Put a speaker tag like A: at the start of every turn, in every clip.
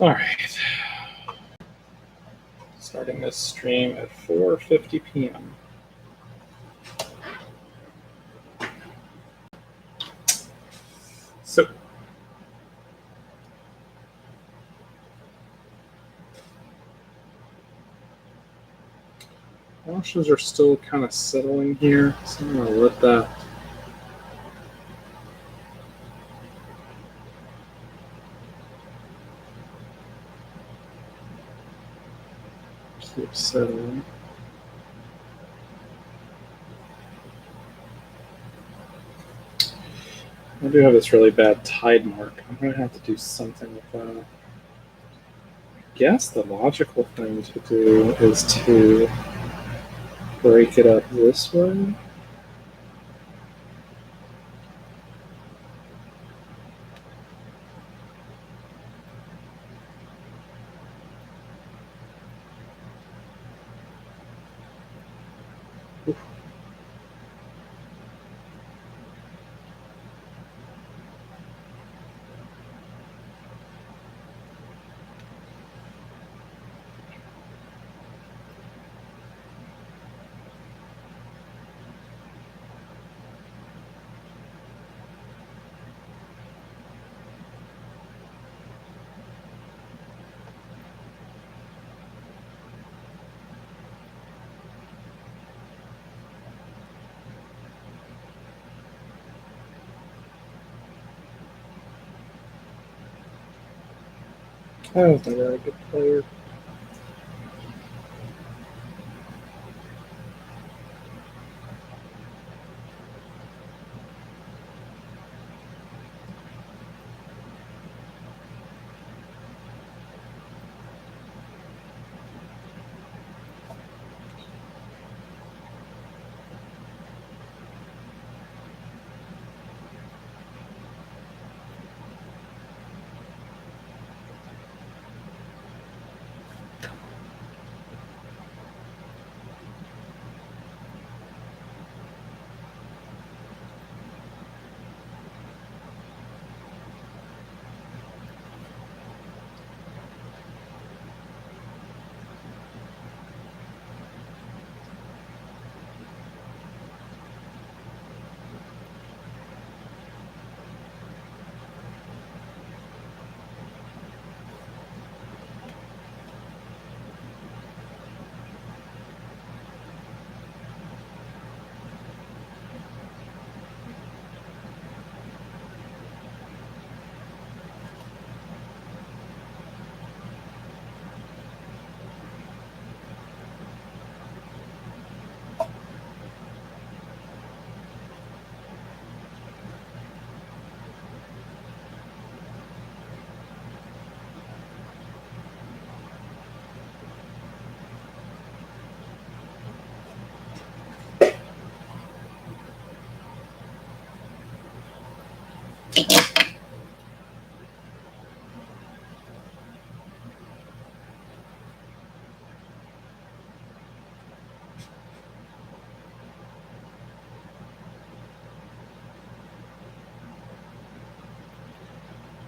A: All right. Starting this stream at 4:50 p.m. So, washes are still kind of settling here, so I'm going to let that keep settling. I do have this really bad tide mark. I'm going to have to do something with that. I guess the logical thing to do is to break it up this way. Oof. I was not a very good player.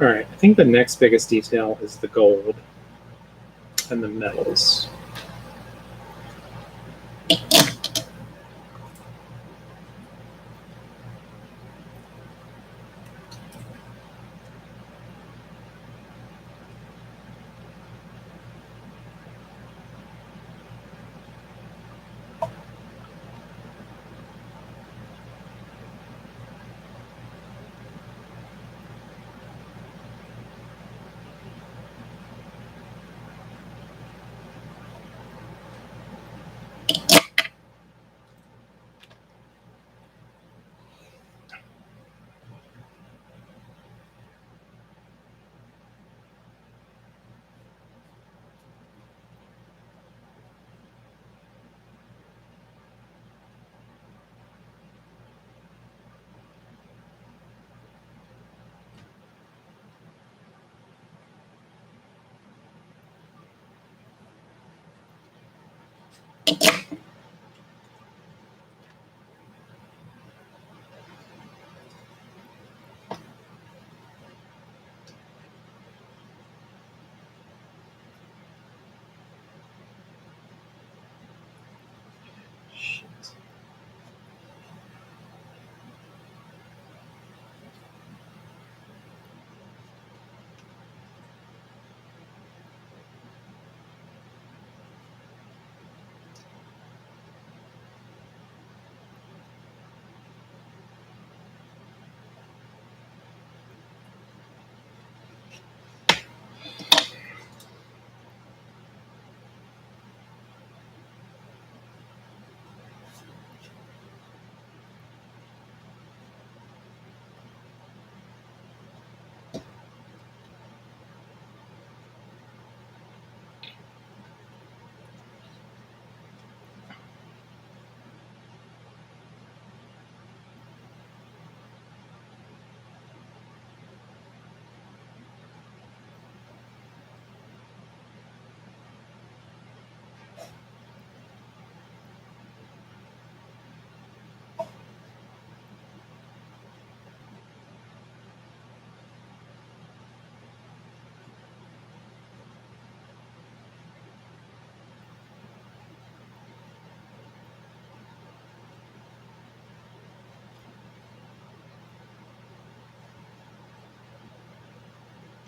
A: All right, I think the next biggest detail is the gold and the metals.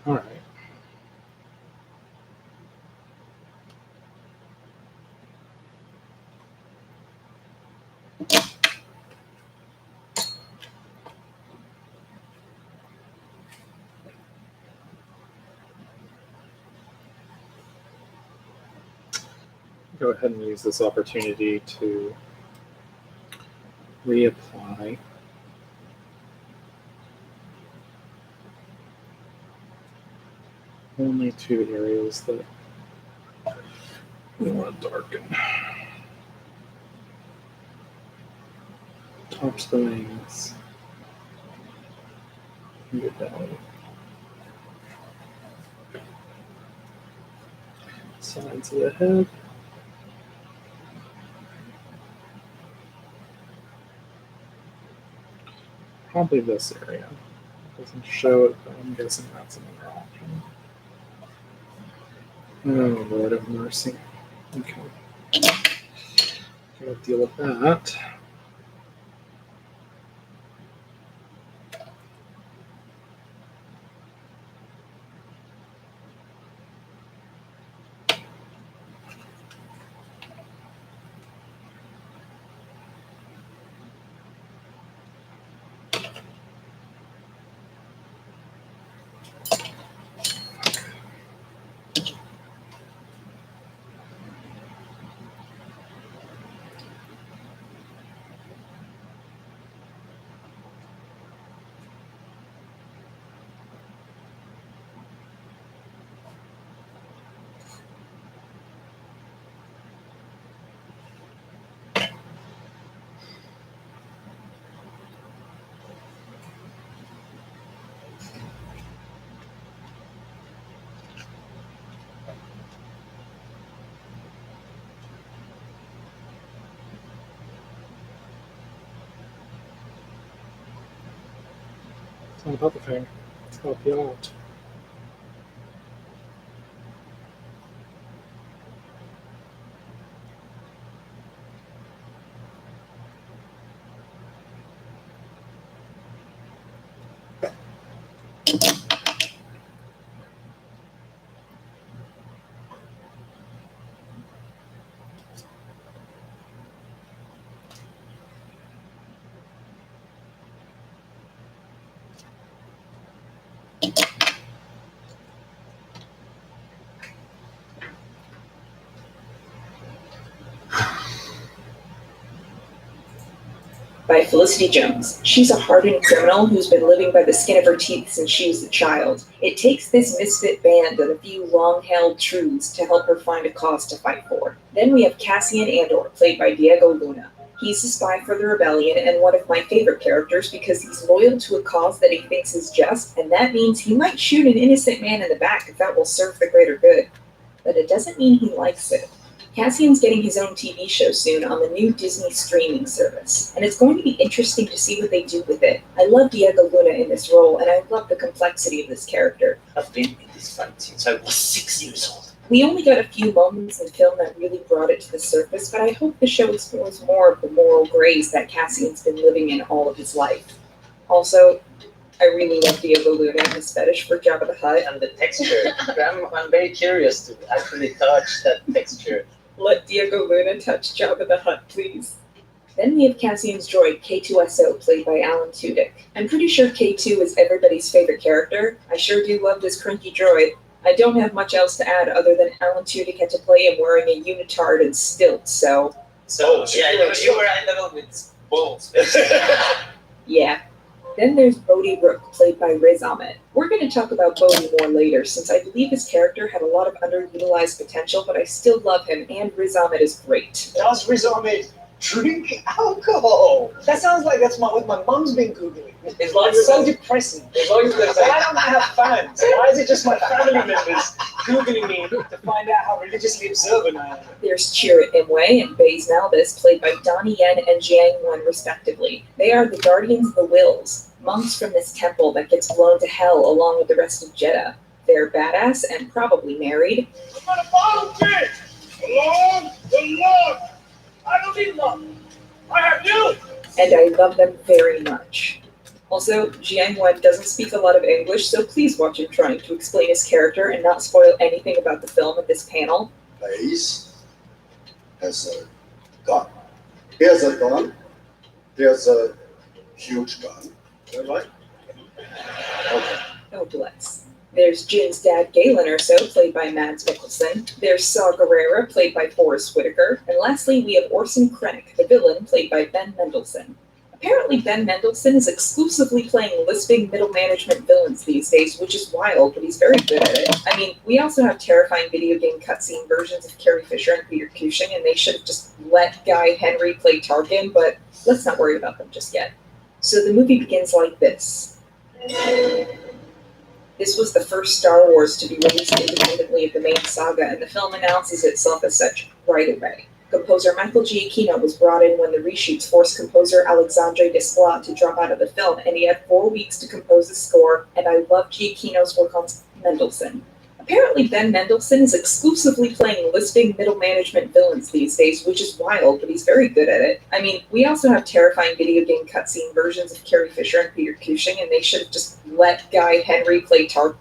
A: All right. Go ahead and use this opportunity to reapply only two areas that we want to darken. Tops of the wings, mid belly, sides of the head. Probably this area. It doesn't show it, but I'm guessing that's another option. Oh, Lord of mercy. Okay. Gotta deal with that. It's not about the thing. It's about the art.
B: By Felicity Jones. She's a hardened criminal who's been living by the skin of her teeth since she was a child. It takes this misfit band and a few long-held truths to help her find a cause to fight for. Then we have Cassian Andor, played by Diego Luna. He's a spy for the rebellion and one of my favorite characters because he's loyal to a cause that he thinks is just, and that means he might shoot an innocent man in the back if that will serve the greater good. But it doesn't mean he likes it. Cassian's getting his own TV show soon on the new Disney streaming service, and it's going to be interesting to see what they do with it. I love Diego Luna in this role, and I love the complexity of this character.
C: I've been in this fight since I was 6 years old.
B: We only got a few moments in film that really brought it to the surface, but I hope the show explores more of the moral grays that Cassian's been living in all of his life. Also, I really love Diego Luna and his fetish for Jabba the Hutt.
C: And the texture. I'm very curious to actually touch that texture.
B: Let Diego Luna touch Jabba the Hutt, please. Then we have Cassian's droid, K2SO, played by Alan Tudyk. I'm pretty sure K2 is everybody's favorite character. I sure do love this cranky droid. I don't have much else to add other than Alan Tudyk had to play him wearing a unitard and stilts, so...
C: Yeah, you were in the middle with balls.
B: Yeah. Then there's Bodhi Rook, played by Riz Ahmed. We're going to talk about Bodhi more later, since I believe his character had a lot of underutilized potential, but I still love him, and Riz Ahmed is great.
D: Does Riz Ahmed drink alcohol? That sounds like that's what my mum's been Googling. It's so depressing.
C: As long as there's
D: Why don't I have fans? Why is it just my family members Googling me to find out how religiously observant I am?
B: There's Chirrut Imwe and Baze Malbus, played by Donnie Yen and Jiang Wen, respectively. They are the Guardians of the Wills, monks from this temple that gets blown to hell along with the rest of Jeddah. They're badass and probably married.
D: I'm on a bottle kid! Alone, the Lord! I don't need love. I have you!
B: And I love them very much. Also, Jiang Wen doesn't speak a lot of English, so please watch him trying to explain his character and not spoil anything about the film at this panel.
E: Place has a gun. Here's a gun. Here's a huge gun. Is that right? Okay.
B: Oh, bless. There's Jin's dad, Galen Urso, played by Mads Mikkelsen. There's Saw Gerrera, played by Forrest Whitaker. And lastly, we have Orson Krennic, the villain, played by Ben Mendelsohn. Apparently, Ben Mendelsohn is exclusively playing lisping middle management villains these days, which is wild, but he's very good at it. I mean, we also have terrifying video game cutscene versions of Carrie Fisher and Peter Cushing, and they should have just let Guy Henry play Tarkin, but let's not worry about them just yet. So the movie begins like this. This was the first Star Wars to be released independently of the main saga, and the film announces itself as such right away. Composer Michael Giacchino was brought in when the reshoots forced composer Alexandre Desplat to drop out of the film, and he had 4 weeks to compose the score, and I love Giacchino's work on Mendelsohn. Apparently, Ben Mendelsohn is exclusively playing lisping middle management villains these days, which is wild, but he's very good at it. I mean, we also have terrifying video game cutscene versions of Carrie Fisher and Peter Cushing, and they should have just let Guy Henry play Tarkin,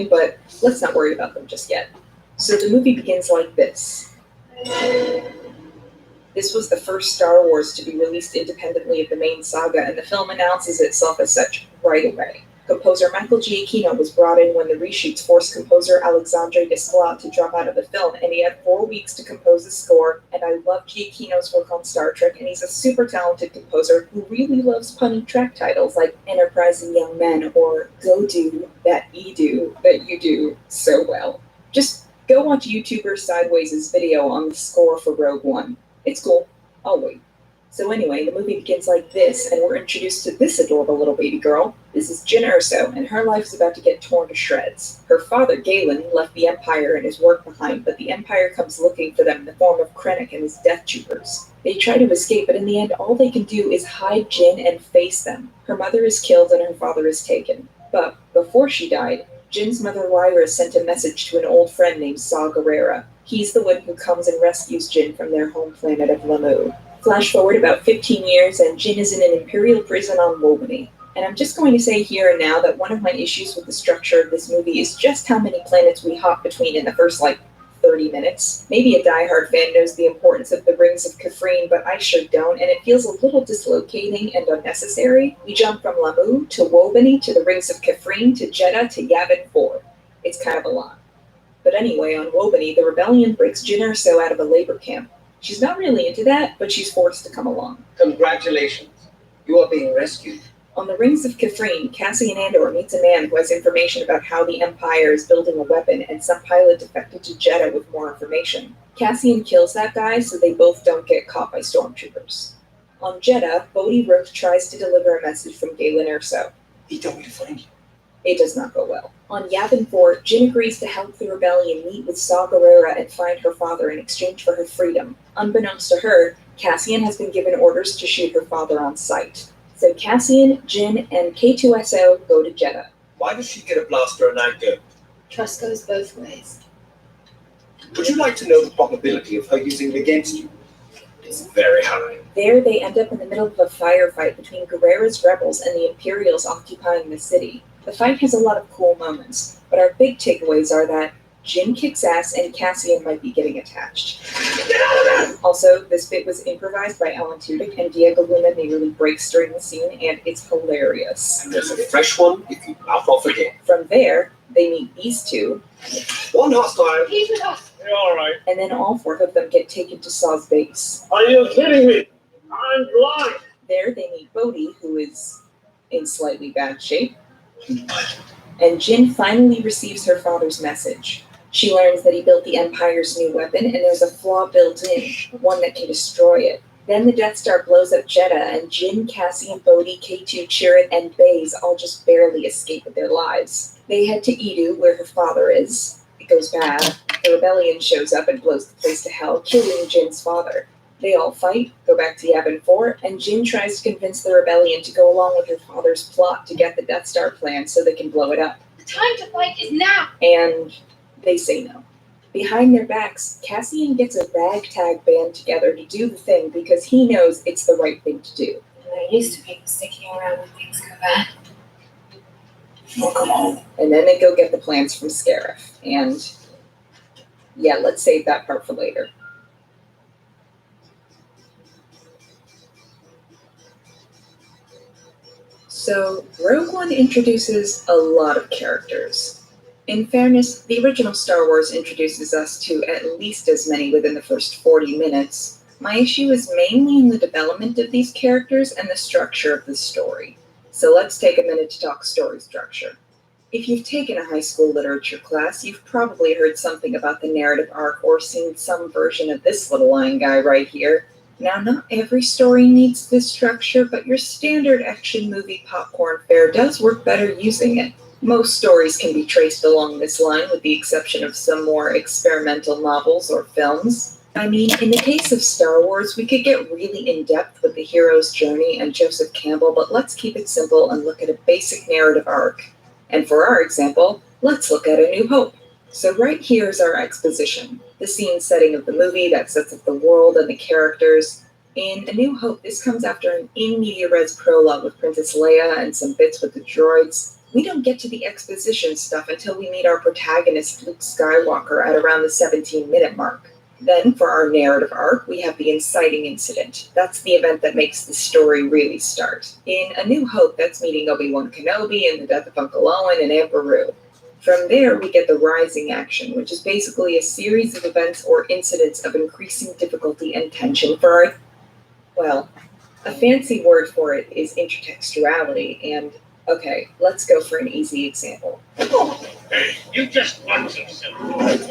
B: but let's not worry about them just yet. So the movie begins like this. This was the first Star Wars to be released independently of the main saga, and the film announces itself as such right away. Composer Michael Giacchino was brought in when the reshoots forced composer Alexandre Desplat to drop out of the film, and he had 4 weeks to compose the score, and I love Giacchino's work on Star Trek, and he's a super talented composer who really loves punny track titles like Enterprising Young Men or Go Do That E-Do That You Do So Well. Just go watch YouTuber Sideways' video on the score for Rogue One. It's cool. I'll wait. So anyway, the movie begins like this, and we're introduced to this adorable little baby girl. This is Jyn Erso, and her life is about to get torn to shreds. Her father, Galen, left the Empire and his work behind, but the Empire comes looking for them in the form of Krennic and his Death Troopers. They try to escape, but in the end, all they can do is hide Jyn and face them. Her mother is killed and her father is taken. But before she died, Jin's mother Lyra sent a message to an old friend named Saw Gerrera. He's the one who comes and rescues Jyn from their home planet of Lamu. Flash forward about 15 years, and Jyn is in an Imperial prison on Wobani. And I'm just going to say here and now that one of my issues with the structure of this movie is just how many planets we hop between in the first, 30 minutes. Maybe a diehard fan knows the importance of the Rings of Kafrene, but I sure don't, and it feels a little dislocating and unnecessary. We jump from Lamu to Wobani to the Rings of Kafrene to Jeddah to Yavin 4. It's kind of a lot. But anyway, on Wobani, the rebellion breaks Jyn Erso out of a labor camp. She's not really into that, but she's forced to come along.
D: Congratulations. You are being rescued.
B: On the Rings of Kafrene, Cassian Andor meets a man who has information about how the Empire is building a weapon, and some pilot defected to Jeddah with more information. Cassian kills that guy so they both don't get caught by stormtroopers. On Jeddah, Bodhi Rook tries to deliver a message from Galen Erso.
D: He told me to find you.
B: It does not go well. On Yavin 4, Jyn agrees to help the rebellion meet with Saw Gerrera and find her father in exchange for her freedom. Unbeknownst to her, Cassian has been given orders to shoot her father on sight. So Cassian, Jyn, and K2SO go to Jeddah.
D: Why does she get a blaster and I don't?
F: Trust goes both ways.
D: Would you like to know the probability of her using it against you? It's very high.
B: There, they end up in the middle of a firefight between Guerrera's rebels and the Imperials occupying the city. The fight has a lot of cool moments, but our big takeaways are that Jyn kicks ass and Cassian might be getting attached.
D: Get out of there!
B: Also, this bit was improvised by Alan Tudyk, and Diego Luna nearly breaks during the scene, and it's hilarious.
D: And there's a fresh one if you mouth off again.
B: From there, they meet these two,
D: One hostile.
F: He's with us.
C: You're all right.
B: and then all 4 of them get taken to Saw's base.
C: Are you kidding me? I'm blind.
B: There, they meet Bodhi, who is in slightly bad shape, and Jyn finally receives her father's message. She learns that he built the Empire's new weapon, and there's a flaw built in, one that can destroy it. Then the Death Star blows up Jeddah, and Jyn, Cassian, Bodhi, K2, Chirrut, and Baze all just barely escape with their lives. They head to Edu, where her father is. It goes bad. The rebellion shows up and blows the place to hell, killing Jin's father. They all fight, go back to Yavin 4, and Jyn tries to convince the rebellion to go along with her father's plot to get the Death Star plan so they can blow it up.
F: The time to fight is now.
B: And they say no. Behind their backs, Cassian gets a ragtag band together to do the thing because he knows it's the right thing to do.
F: I'm used to people sticking around when things go bad.
E: Well, come on.
B: And then they go get the plans from Scarif. And yeah, let's save that part for later. So, Rogue One introduces a lot of characters. In fairness, the original Star Wars introduces us to at least as many within the first 40 minutes. My issue is mainly in the development of these characters and the structure of the story. So let's take a minute to talk story structure. If you've taken a high school literature class, you've probably heard something about the narrative arc or seen some version of this little line guy right here. Now, not every story needs this structure, but your standard action movie popcorn fare does work better using it. Most stories can be traced along this line, with the exception of some more experimental novels or films. I mean, in the case of Star Wars, we could get really in-depth with the hero's journey and Joseph Campbell, but let's keep it simple and look at a basic narrative arc. And for our example, let's look at A New Hope. So right here is our exposition, the scene setting of the movie that sets up the world and the characters. In A New Hope, this comes after an in media res prologue with Princess Leia and some bits with the droids. We don't get to the exposition stuff until we meet our protagonist, Luke Skywalker, at around the 17-minute mark. Then, for our narrative arc, we have the inciting incident. That's the event that makes the story really start. In A New Hope, that's meeting Obi-Wan Kenobi and the death of Uncle Owen and Aunt Beru. From there, we get the rising action, which is basically a series of events or incidents of increasing difficulty and tension for our... Well, a fancy word for it is intertextuality, and... Okay, let's go for an easy example.
G: Hey, you just watch yourself.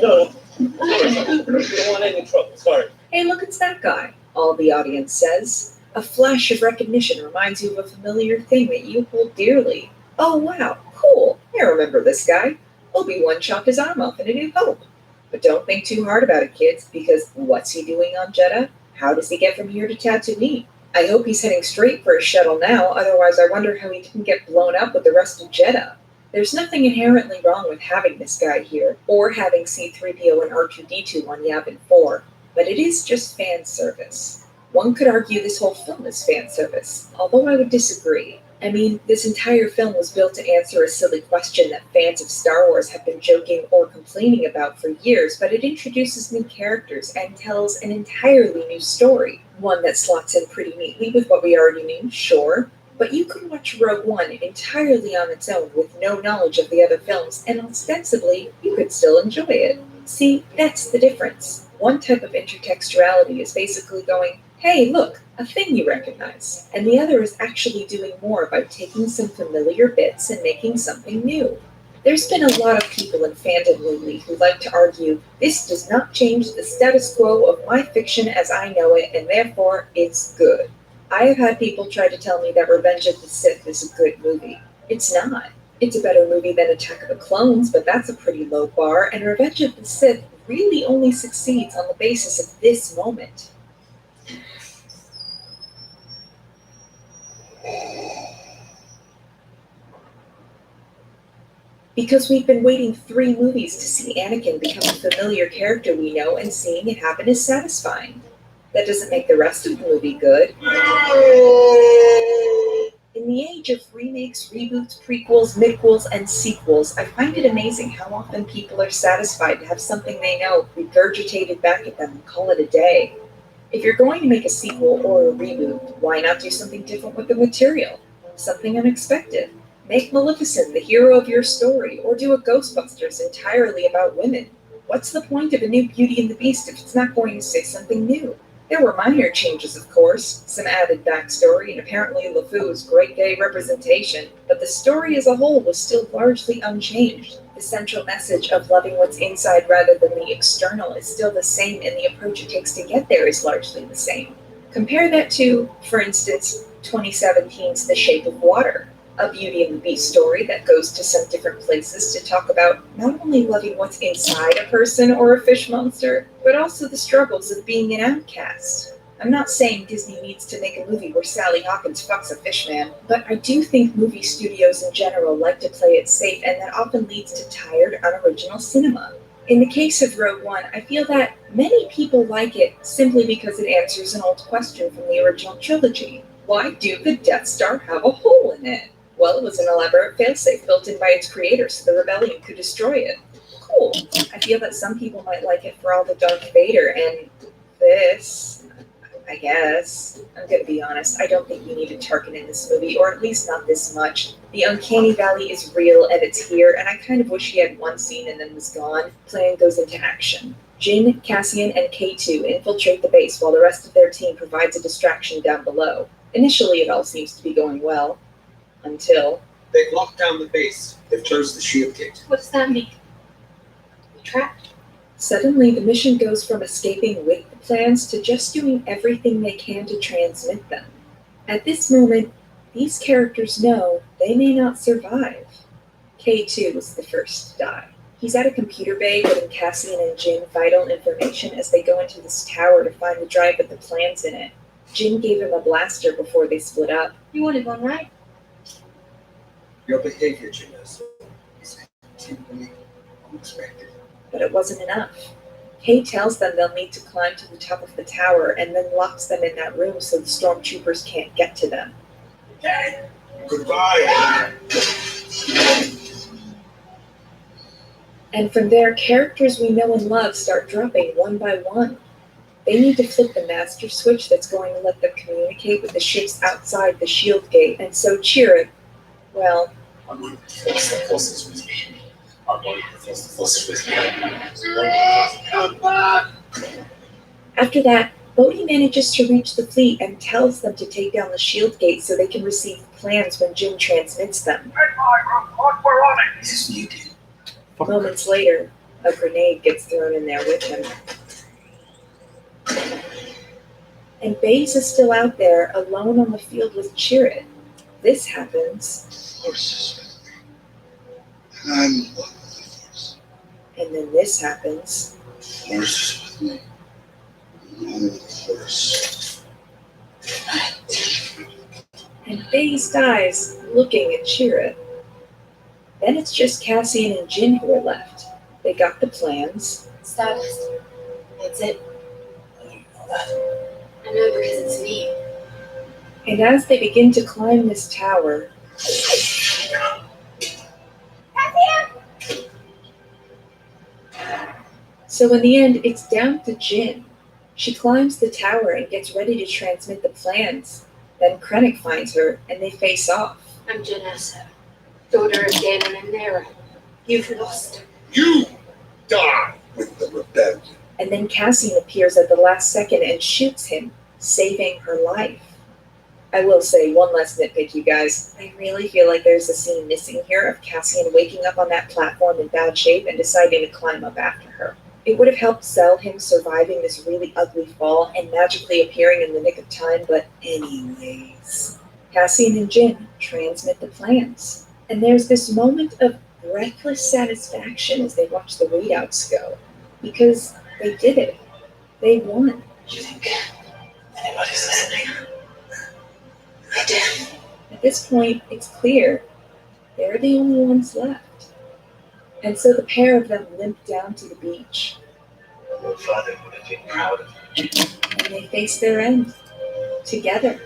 D: No. Sorry. We don't want any trouble. Sorry.
B: Hey, look, it's that guy, all the audience says. A flash of recognition reminds you of a familiar thing that you hold dearly. Oh, wow, cool. I remember this guy. Obi-Wan chopped his arm off in A New Hope. But don't think too hard about it, kids, because what's he doing on Jedha? How does he get from here to Tatooine? I hope he's heading straight for his shuttle now, otherwise I wonder how he didn't get blown up with the rest of Jedha. There's nothing inherently wrong with having this guy here, or having C-3PO and R2-D2 on Yavin 4, but it is just fan service. One could argue this whole film is fan service, although I would disagree. I mean, this entire film was built to answer a silly question that fans of Star Wars have been joking or complaining about for years, but it introduces new characters and tells an entirely new story. One that slots in pretty neatly with what we already knew, sure, but you could watch Rogue One entirely on its own with no knowledge of the other films, and ostensibly, you could still enjoy it. See, that's the difference. One type of intertextuality is basically going, hey, look, a thing you recognize. And the other is actually doing more by taking some familiar bits and making something new. There's been a lot of people in fandom lately who like to argue, this does not change the status quo of my fiction as I know it, and therefore it's good. I have had people try to tell me that Revenge of the Sith is a good movie. It's not. It's a better movie than Attack of the Clones, but that's a pretty low bar, and Revenge of the Sith really only succeeds on the basis of this moment. Because we've been waiting 3 movies to see Anakin become a familiar character we know, and seeing it happen is satisfying. That doesn't make the rest of the movie good. In the age of remakes, reboots, prequels, midquels, and sequels, I find it amazing how often people are satisfied to have something they know regurgitated back at them and call it a day. If you're going to make a sequel or a reboot, why not do something different with the material? Something unexpected. Make Maleficent the hero of your story, or do a Ghostbusters entirely about women. What's the point of a new Beauty and the Beast if it's not going to say something new? There were minor changes, of course, some added backstory, and apparently LeFou's great gay representation, but the story as a whole was still largely unchanged. The central message of loving what's inside rather than the external is still the same, and the approach it takes to get there is largely the same. Compare that to, for instance, 2017's The Shape of Water, a Beauty and the Beast story that goes to some different places to talk about not only loving what's inside a person or a fish monster, but also the struggles of being an outcast. I'm not saying Disney needs to make a movie where Sally Hawkins fucks a fish man, but I do think movie studios in general like to play it safe, and that often leads to tired, unoriginal cinema. In the case of Rogue One, I feel that many people like it simply because it answers an old question from the original trilogy. Why do the Death Star have a hole in it? Well, it was an elaborate failsafe built in by its creator so the rebellion could destroy it. Cool. I feel that some people might like it for all the Darth Vader and this, I guess. I'm gonna be honest, I don't think we needed Tarkin in this movie, or at least not this much. The Uncanny Valley is real and it's here, and I kind of wish he had one scene and then was gone. Plan goes into action. Jin, Cassian, and K2 infiltrate the base while the rest of their team provides a distraction down below. Initially, it all seems to be going well. Until...
H: They've locked down the base. They've closed the shield gate.
F: What does that mean? We trapped?
B: Suddenly, the mission goes from escaping with the plans to just doing everything they can to transmit them. At this moment, these characters know they may not survive. K2 was the first to die. He's at a computer bay giving Cassian and Jin vital information as they go into this tower to find the drive with the plans in it. Jin gave him a blaster before they split up.
F: You wanted one, right?
H: Your behavior, Janessa, is continually unexpected.
B: But it wasn't enough. Kay tells them they'll need to climb to the top of the tower and then locks them in that room so the stormtroopers can't get to them.
H: Okay. Goodbye.
B: And from there, characters we know and love start dropping one by one. They need to flip the master switch that's going to let them communicate with the ships outside the shield gate, and so Chirrut, well...
E: I'm going to force the forces with me. I'm going to force the forces with me.
H: Come back!
B: After that, Bodhi manages to reach the fleet and tells them to take down the shield gate so they can receive plans when Jin transmits them.
G: We're on it.
E: This is needed.
B: Moments later, a grenade gets thrown in there with him. And Baze is still out there, alone on the field with Chirrut. This happens,
E: Forces with me. I'm one with the force.
B: and then this happens,
E: Forces with me. One with the force.
B: and Baze dies, looking at Chirrut. Then it's just Cassian and Jin who are left. They got the plans,
F: Stardust. That's it.
E: I didn't know that.
F: I know because it's me.
B: and as they begin to climb this tower, so in the end, it's down to Jin. She climbs the tower and gets ready to transmit the plans. Then Krennic finds her, and they face off.
F: I'm Janessa, daughter of Galen and Nera. You've lost.
G: You die.
E: With the rebellion.
B: And then Cassian appears at the last second and shoots him, saving her life. I will say one last nitpick, you guys. I really feel like there's a scene missing here of Cassian waking up on that platform in bad shape and deciding to climb up after her. It would have helped sell him surviving this really ugly fall and magically appearing in the nick of time, but anyways. Cassian and Jin transmit the plans. And there's this moment of breathless satisfaction as they watch the readouts go. Because they did it. They won.
E: You think anybody's listening? I did.
B: At this point, it's clear they're the only ones left. And so the pair of them limp down to the beach,
E: Your father would have been proud of you.
B: and they face their end together.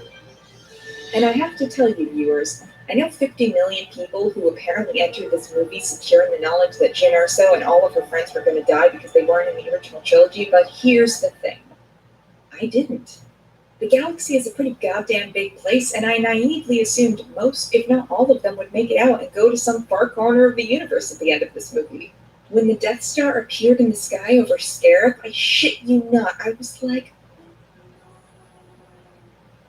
B: And I have to tell you, viewers, I know 50 million people who apparently entered this movie secure in the knowledge that Jyn Erso and all of her friends were going to die because they weren't in the original trilogy, but here's the thing. I didn't. The galaxy is a pretty goddamn big place, and I naively assumed most, if not all of them, would make it out and go to some far corner of the universe at the end of this movie. When the Death Star appeared in the sky over Scarif, I shit you not, I was like...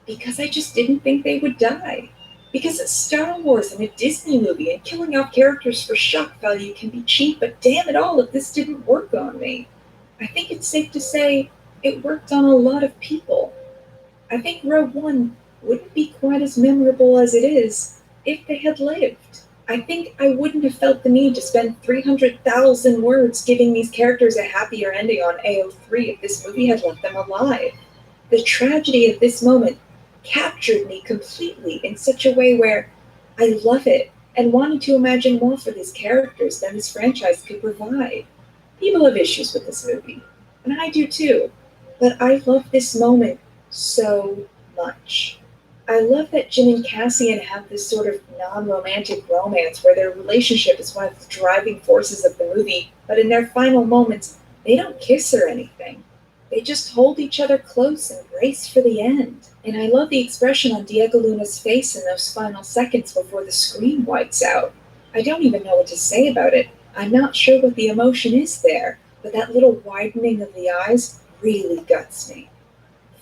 B: because I just didn't think they would die. Because it's Star Wars and a Disney movie, and killing off characters for shock value can be cheap, but damn it all if this didn't work on me. I think it's safe to say it worked on a lot of people. I think Rogue One wouldn't be quite as memorable as it is if they had lived. I think I wouldn't have felt the need to spend 300,000 words giving these characters a happier ending on AO3 if this movie had left them alive. The tragedy of this moment captured me completely in such a way where I love it and wanted to imagine more for these characters than this franchise could provide. People have issues with this movie, and I do too, but I love this moment so much. I love that Jin and Cassian have this sort of non-romantic romance where their relationship is one of the driving forces of the movie, but in their final moments, they don't kiss or anything. They just hold each other close and brace for the end. And I love the expression on Diego Luna's face in those final seconds before the screen whites out. I don't even know what to say about it. I'm not sure what the emotion is there, but that little widening of the eyes really guts me.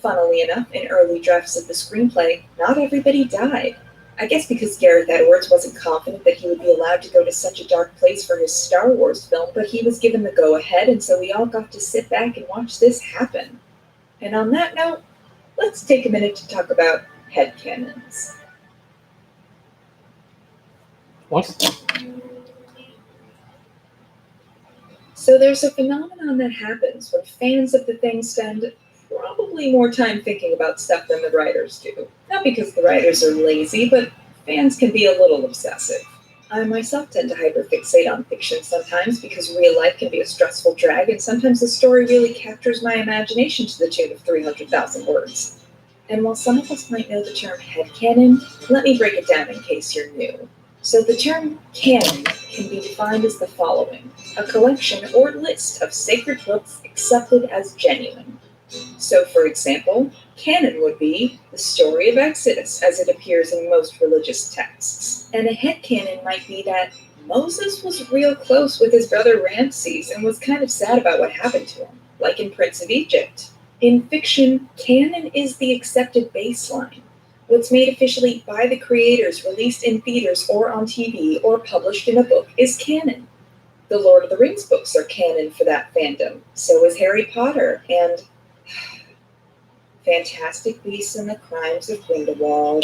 B: Funnily enough, in early drafts of the screenplay, not everybody died. I guess because Gareth Edwards wasn't confident that he would be allowed to go to such a dark place for his Star Wars film, but he was given the go-ahead, and so we all got to sit back and watch this happen. And on that note, let's take a minute to talk about headcanons.
A: What?
B: So there's a phenomenon that happens when fans of the thing spend probably more time thinking about stuff than the writers do. Not because the writers are lazy, but fans can be a little obsessive. I myself tend to hyperfixate on fiction sometimes because real life can be a stressful drag, and sometimes the story really captures my imagination to the tune of 300,000 words. And while some of us might know the term headcanon, let me break it down in case you're new. So the term canon can be defined as the following: a collection or list of sacred books accepted as genuine. So, for example, canon would be the story of Exodus as it appears in most religious texts. And a headcanon might be that Moses was real close with his brother Ramses and was kind of sad about what happened to him, like in Prince of Egypt. In fiction, canon is the accepted baseline. What's made officially by the creators, released in theaters or on TV, or published in a book is canon. The Lord of the Rings books are canon for that fandom. So is Harry Potter and Fantastic Beasts and the Crimes of Grindelwald.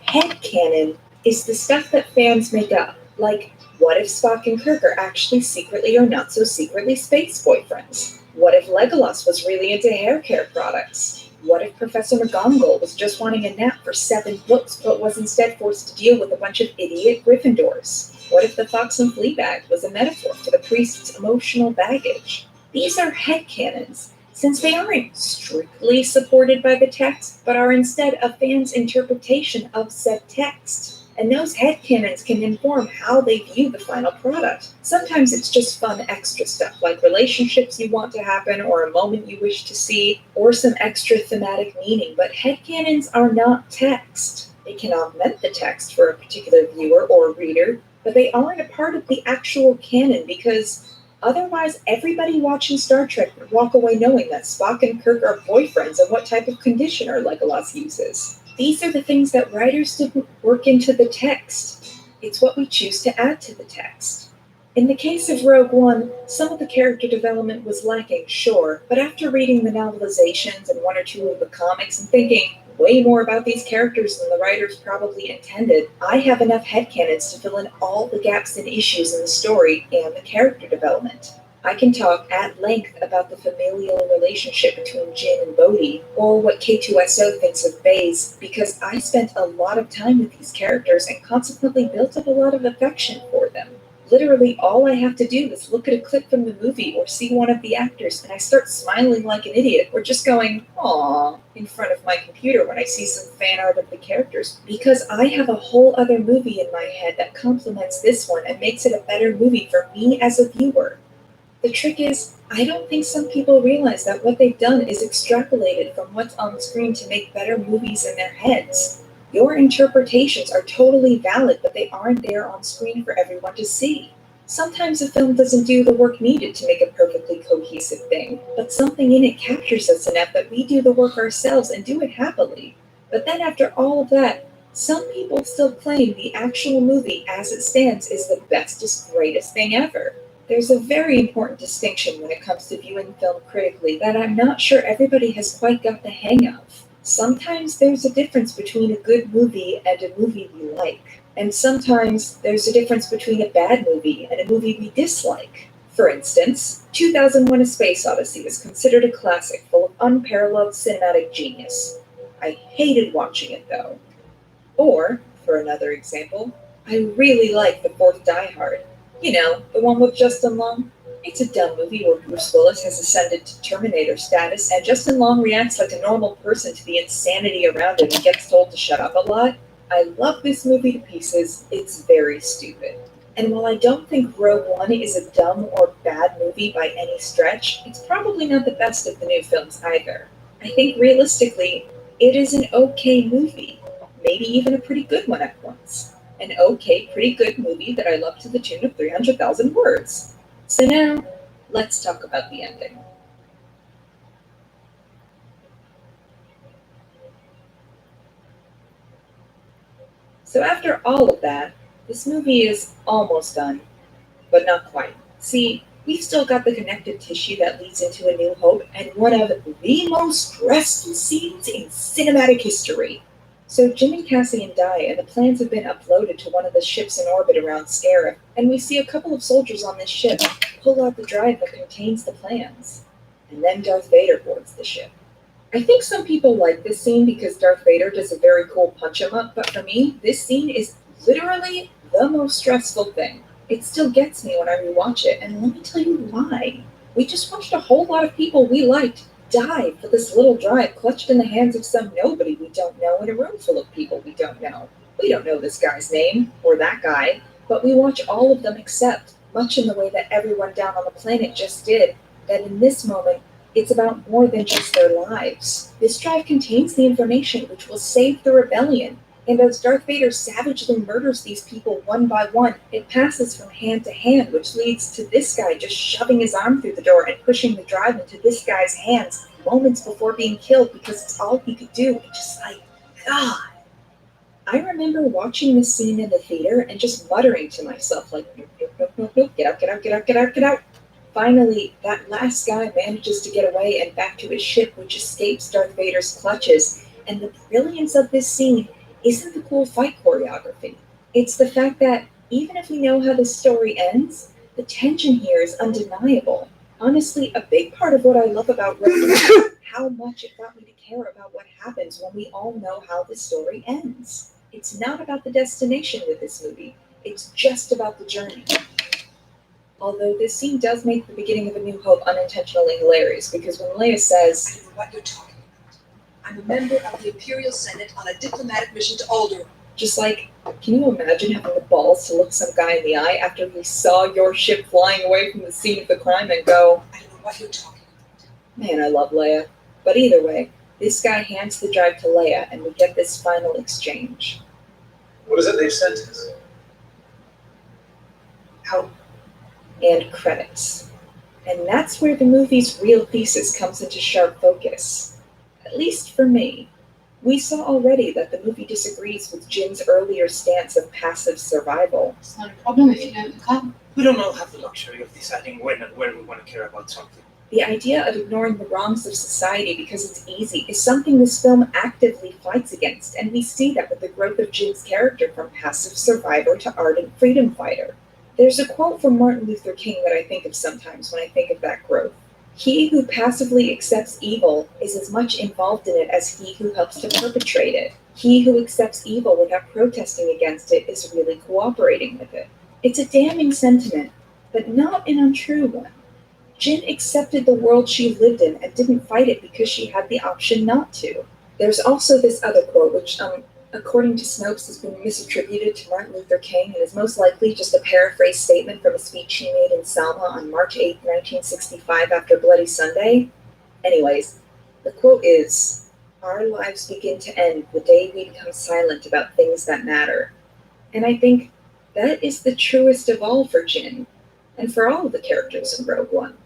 B: Headcanon is the stuff that fans make up, like what if Spock and Kirk are actually secretly or not so secretly space boyfriends? What if Legolas was really into hair care products? What if Professor McGonagall was just wanting a nap for 7 books but was instead forced to deal with a bunch of idiot Gryffindors? What if the fox and Fleabag was a metaphor for the priest's emotional baggage? These are headcanons, since they aren't strictly supported by the text, but are instead a fan's interpretation of said text. And those headcanons can inform how they view the final product. Sometimes it's just fun extra stuff, like relationships you want to happen, or a moment you wish to see, or some extra thematic meaning, but headcanons are not text. They can augment the text for a particular viewer or reader, but they aren't a part of the actual canon because otherwise, everybody watching Star Trek would walk away knowing that Spock and Kirk are boyfriends and what type of conditioner Legolas uses. These are the things that writers didn't work into the text. It's what we choose to add to the text. In the case of Rogue One, some of the character development was lacking, sure, but after reading the novelizations and 1 or 2 of the comics and thinking way more about these characters than the writers probably intended, I have enough headcanons to fill in all the gaps and issues in the story and the character development. I can talk at length about the familial relationship between Jin and Bodhi, or what K2SO thinks of Baze, because I spent a lot of time with these characters and consequently built up a lot of affection for them. Literally, all I have to do is look at a clip from the movie or see one of the actors, and I start smiling like an idiot, or just going, "Aww," in front of my computer when I see some fan art of the characters, because I have a whole other movie in my head that complements this one and makes it a better movie for me as a viewer. The trick is, I don't think some people realize that what they've done is extrapolated from what's on screen to make better movies in their heads. Your interpretations are totally valid, but they aren't there on screen for everyone to see. Sometimes a film doesn't do the work needed to make a perfectly cohesive thing, but something in it captures us enough that we do the work ourselves and do it happily. But then after all of that, some people still claim the actual movie as it stands is the bestest, greatest thing ever. There's a very important distinction when it comes to viewing film critically that I'm not sure everybody has quite got the hang of. Sometimes there's a difference between a good movie and a movie we like. And sometimes there's a difference between a bad movie and a movie we dislike. For instance, 2001: A Space Odyssey is considered a classic full of unparalleled cinematic genius. I hated watching it though. Or, for another example, I really like the fourth Die Hard. You know, the one with Justin Long. It's a dumb movie where Bruce Willis has ascended to Terminator status and Justin Long reacts like a normal person to the insanity around him and gets told to shut up a lot. I love this movie to pieces. It's very stupid. And while I don't think Rogue One is a dumb or bad movie by any stretch, it's probably not the best of the new films either. I think realistically, it is an okay movie. Maybe even a pretty good one at once. An okay, pretty good movie that I love to the tune of 300,000 words. So now, let's talk about the ending. So after all of that, this movie is almost done, but not quite. See, we've still got the connective tissue that leads into A New Hope and one of the most stressful scenes in cinematic history. So Jim and Cassian die, and the plans have been uploaded to one of the ships in orbit around Scarif, and we see a couple of soldiers on this ship pull out the drive that contains the plans. And then Darth Vader boards the ship. I think some people like this scene because Darth Vader does a very cool punch-em-up, but for me, this scene is literally the most stressful thing. It still gets me when I rewatch it, and let me tell you why. We just watched a whole lot of people we liked die for this little drive clutched in the hands of some nobody we don't know in a room full of people we don't know. We don't know this guy's name, or that guy, but we watch all of them accept, much in the way that everyone down on the planet just did, that in this moment, it's about more than just their lives. This drive contains the information which will save the rebellion, and as Darth Vader savagely murders these people one by one, it passes from hand to hand, which leads to this guy just shoving his arm through the door and pushing the drive into this guy's hands moments before being killed because it's all he could do. It's just like, God. I remember watching this scene in the theater and just muttering to myself, like, nope, nope, nope, nope, nope, get out, get out, get out, get out, get out. Finally, that last guy manages to get away and back to his ship, which escapes Darth Vader's clutches. And the brilliance of this scene isn't the cool fight choreography. It's the fact that even if we know how the story ends, the tension here is undeniable. Honestly, a big part of what I love about Rogue One is how much it got me to care about what happens when we all know how the story ends. It's not about the destination with this movie. It's just about the journey. Although this scene does make the beginning of A New Hope unintentionally hilarious, because when Leia says,
I: I don't know what you're talking about. I'm a member of the Imperial Senate on a diplomatic mission to Alderaan.
B: just like, can you imagine having the balls to look some guy in the eye after he saw your ship flying away from the scene of the crime and go,
I: I don't know what you're talking about.
B: man, I love Leia. But either way, this guy hands the drive to Leia, and we get this final exchange.
G: What is it they've sent us?
B: Out. And credits. And that's where the movie's real thesis comes into sharp focus. At least for me. We saw already that the movie disagrees with Jin's earlier stance of passive survival.
F: It's not a problem if you don't look up.
D: We don't all have the luxury of deciding when and where we want to care about something.
B: The idea of ignoring the wrongs of society because it's easy is something this film actively fights against, and we see that with the growth of Jin's character from passive survivor to ardent freedom fighter. There's a quote from Martin Luther King that I think of sometimes when I think of that growth. He who passively accepts evil is as much involved in it as he who helps to perpetrate it. He who accepts evil without protesting against it is really cooperating with it. It's a damning sentiment, but not an untrue one. Jin accepted the world she lived in and didn't fight it because she had the option not to. There's also this other quote, which, according to Snopes, has been misattributed to Martin Luther King and is most likely just a paraphrased statement from a speech he made in Selma on March 8, 1965 after Bloody Sunday. Anyways, the quote is, "Our lives begin to end the day we become silent about things that matter." And I think that is the truest of all for Jin, and for all of the characters in Rogue One.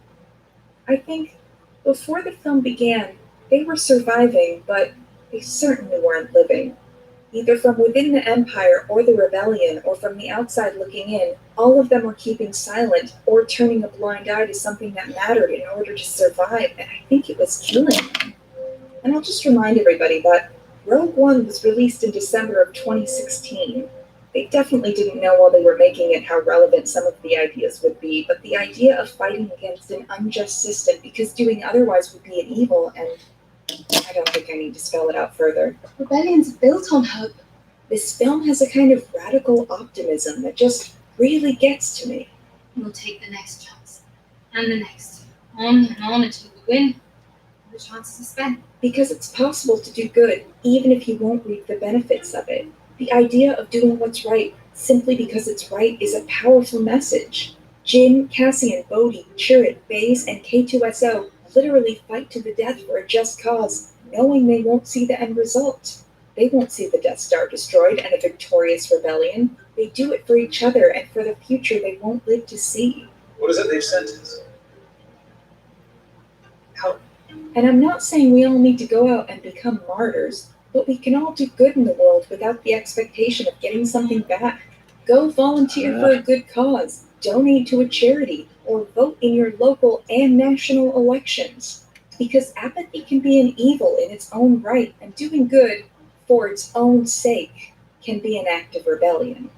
B: I think before the film began, they were surviving, but they certainly weren't living. Either from within the Empire or the Rebellion, or from the outside looking in, all of them were keeping silent or turning a blind eye to something that mattered in order to survive, and I think it was killing them. And I'll just remind everybody that Rogue One was released in December of 2016. They definitely didn't know while they were making it how relevant some of the ideas would be, but the idea of fighting against an unjust system because doing otherwise would be an evil, and I don't think I need to spell it out further.
F: Rebellion's built on hope.
B: This film has a kind of radical optimism that just really gets to me.
F: We'll take the next chance. and the next. On and on until we win. The chances are spent.
B: Because it's possible to do good, even if you won't reap the benefits of it. The idea of doing what's right simply because it's right is a powerful message. Jin, Cassian, Bodhi, Chirrut, Baze, and K2SO literally fight to the death for a just cause, knowing they won't see the end result. They won't see the Death Star destroyed and a victorious rebellion. They do it for each other and for the future they won't live to see.
G: What is it they've sent us?
B: And I'm not saying we all need to go out and become martyrs, but we can all do good in the world without the expectation of getting something back. Go volunteer for a good cause, donate to a charity, or vote in your local and national elections. Because apathy can be an evil in its own right, and doing good for its own sake can be an act of rebellion.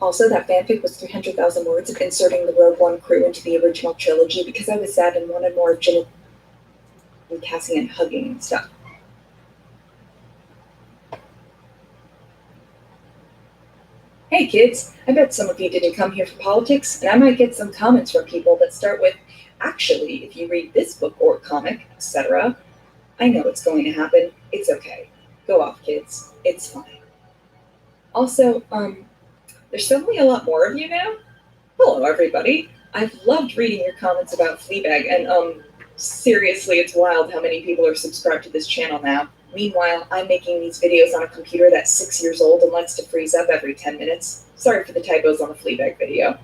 B: Also, that fanfic was 300,000 words of inserting the Rogue One crew into the original trilogy because I was sad and wanted more of Jin and Cassian hugging and stuff. Hey kids, I bet some of you didn't come here for politics, and I might get some comments from people that start with, actually, if you read this book or comic, etc. I know it's going to happen. It's okay. Go off, kids. It's fine. Also, there's suddenly a lot more of you now? Hello, everybody. I've loved reading your comments about Fleabag, and seriously, it's wild how many people are subscribed to this channel now. Meanwhile, I'm making these videos on a computer that's 6 years old and likes to freeze up every 10 minutes. Sorry for the typos on the Fleabag video.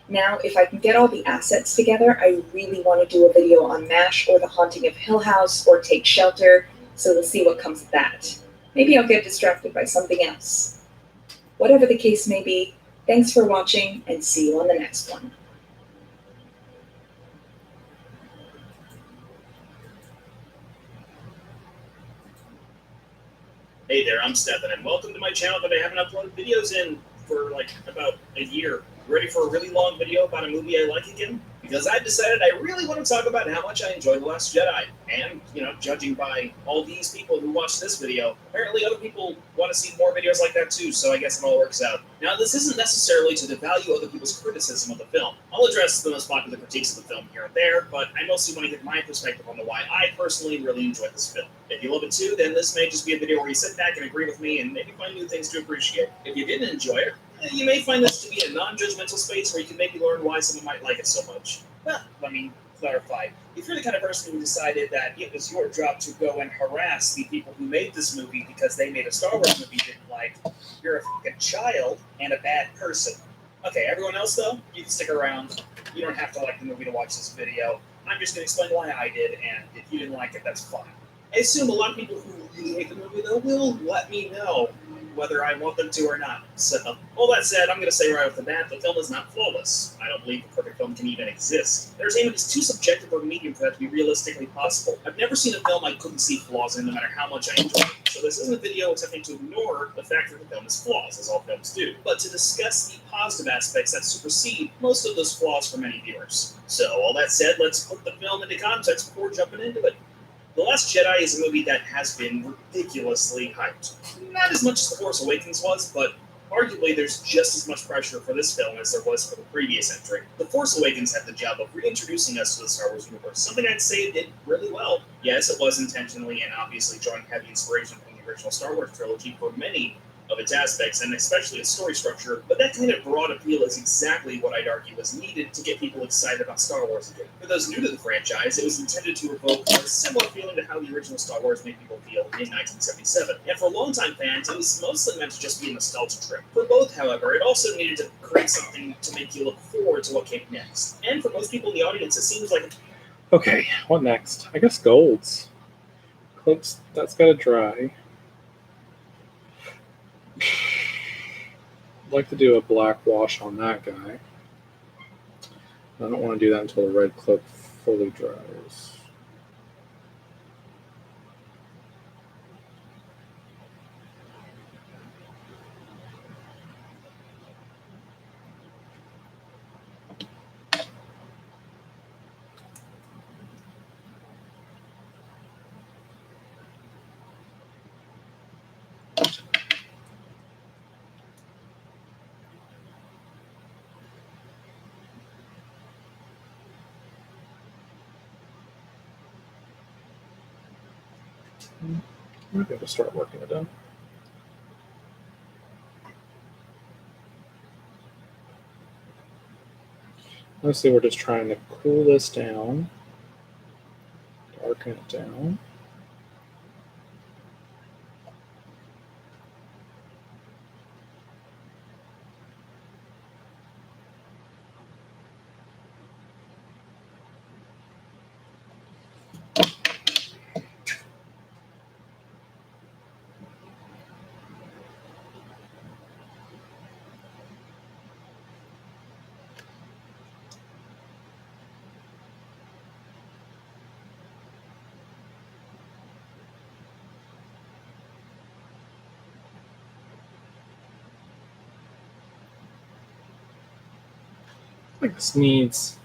B: Now, if I can get all the assets together, I really want to do a video on MASH or The Haunting of Hill House or Take Shelter, so we'll see what comes of that. Maybe I'll get distracted by something else. Whatever the case may be, thanks for watching, and see you on the next one.
E: Hey there, I'm Stefan, and welcome to my channel that I haven't uploaded videos in for like about a year. Ready for a really long video about a movie I like again? Because I've decided I really want to talk about how much I enjoyed The Last Jedi. And, judging by all these people who watched this video, apparently other people want to see more videos like that too, so I guess it all works out. Now, this isn't necessarily to devalue other people's criticism of the film. I'll address the most popular critiques of the film here and there, but I mostly want to give my perspective on why I personally really enjoyed this film. If you love it too, then this may just be a video where you sit back and agree with me and maybe find new things to appreciate. If you didn't enjoy it, you may find this to be a non-judgmental space where you can maybe learn why someone might like it so much. Well, let me clarify. If you're the kind of person who decided that it was your job to go and harass the people who made this movie because they made a Star Wars movie you didn't like, you're a fucking child and a bad person. Okay, everyone else though, you can stick around. You don't have to like the movie to watch this video. I'm just going to explain why I did, and if you didn't like it, that's fine. I assume a lot of people who really hate the movie though will let me know whether I want them to or not. So, all that said, I'm going to say right off the bat, the film is not flawless. I don't believe the perfect film can even exist. Entertainment is too subjective of a medium for that to be realistically possible. I've never seen a film I couldn't see flaws in, no matter how much I enjoy it. So this isn't a video attempting to ignore the fact that the film has flaws, as all films do, but to discuss the positive aspects that supersede most of those flaws for many viewers. So, all that said, let's put the film into context before jumping into it. The Last Jedi is a movie that has been ridiculously hyped. Not as much as The Force Awakens was, but arguably there's just as much pressure for this film as there was for the previous entry. The Force Awakens had the job of reintroducing us to the Star Wars universe, something I'd say it did really well. Yes, it was intentionally and obviously drawing heavy inspiration from the original Star Wars trilogy for many of its aspects, and especially its story structure, but that kind of broad appeal is exactly what I'd argue was needed to get people excited about Star Wars again. For those new to the franchise, it was intended to evoke a similar feeling to how the original Star Wars made people feel in 1977, and for longtime fans, it was mostly meant to just be a nostalgia trip. For both, however, it also needed to create something to make you look forward to what came next. And for most people in the audience, it seems like...
A: Okay, what next? I guess golds. Cloaks, that's gotta dry. I'd like to do a black wash on that guy. I don't want to do that until the red cloak fully dries. Maybe I'll start working it out. Mostly we're just trying to cool this down, darken it down. I think this needs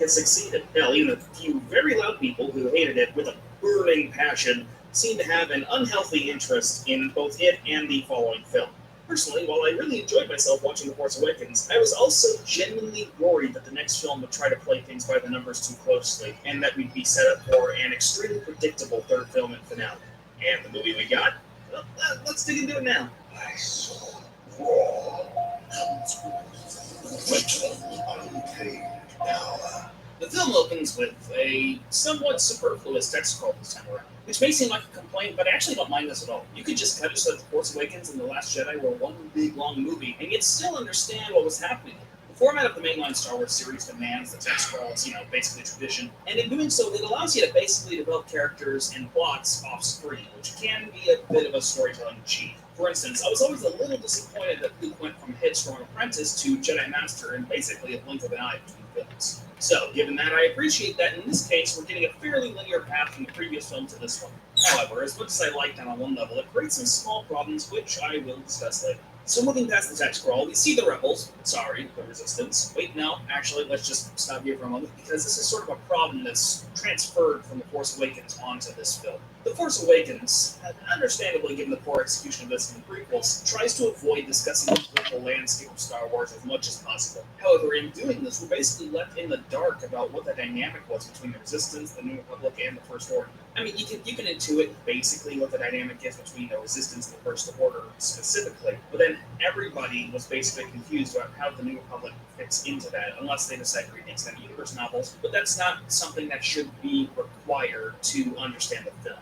E: It succeeded. Hell, even a few very loud people who hated it with a burning passion seem to have an unhealthy interest in both it and the following film. Personally, while I really enjoyed myself watching The Force Awakens, I was also genuinely worried that the next film would try to play things by the numbers too closely, and that we'd be set up for an extremely predictable third film and finale. And the movie we got? Well, let's dig into it now.
H: I saw raw comes with untamed power.
E: The film opens with a somewhat superfluous text scroll this time around, which may seem like a complaint, but I actually don't mind this at all. You could just cut it so that The Force Awakens and The Last Jedi were one big long movie, and yet still understand what was happening. The format of the mainline Star Wars series demands the text scroll is, basically tradition, and in doing so, it allows you to basically develop characters and plots off screen, which can be a bit of a storytelling cheat. For instance, I was always a little disappointed that Luke went from Headstrong Apprentice to Jedi Master in basically a blink of an eye between films. So, given that, I appreciate that in this case, we're getting a fairly linear path from the previous film to this one. However, as much as I like that on one level, it creates some small problems, which I will discuss later. So moving past the text scroll, we see the rebels. Sorry, the resistance. Wait, no, actually, let's just stop here for a moment, because this is sort of a problem that's transferred from The Force Awakens onto this film. The Force Awakens, understandably given the poor execution of this in the prequels, tries to avoid discussing the political landscape of Star Wars as much as possible. However, in doing this, we're basically left in the dark about what the dynamic was between the Resistance, the New Republic, and the First Order. I mean, you can intuit basically what the dynamic is between the Resistance and the First Order specifically, but then everybody was basically confused about how the New Republic fits into that, unless they decide to read the extended universe novels, but that's not something that should be required to understand the film.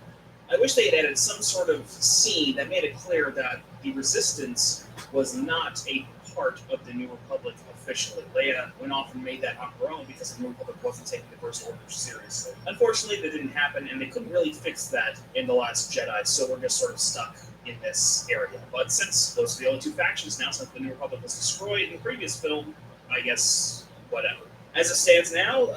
E: I wish they had added some sort of scene that made it clear that the Resistance was not a part of the New Republic officially. Leia went off and made that on her own because the New Republic wasn't taking the First Order seriously. Unfortunately, that didn't happen, and they couldn't really fix that in The Last Jedi, so we're just sort of stuck in this area. But since those are the only two factions now, since the New Republic was destroyed in the previous film, I guess whatever. As it stands now,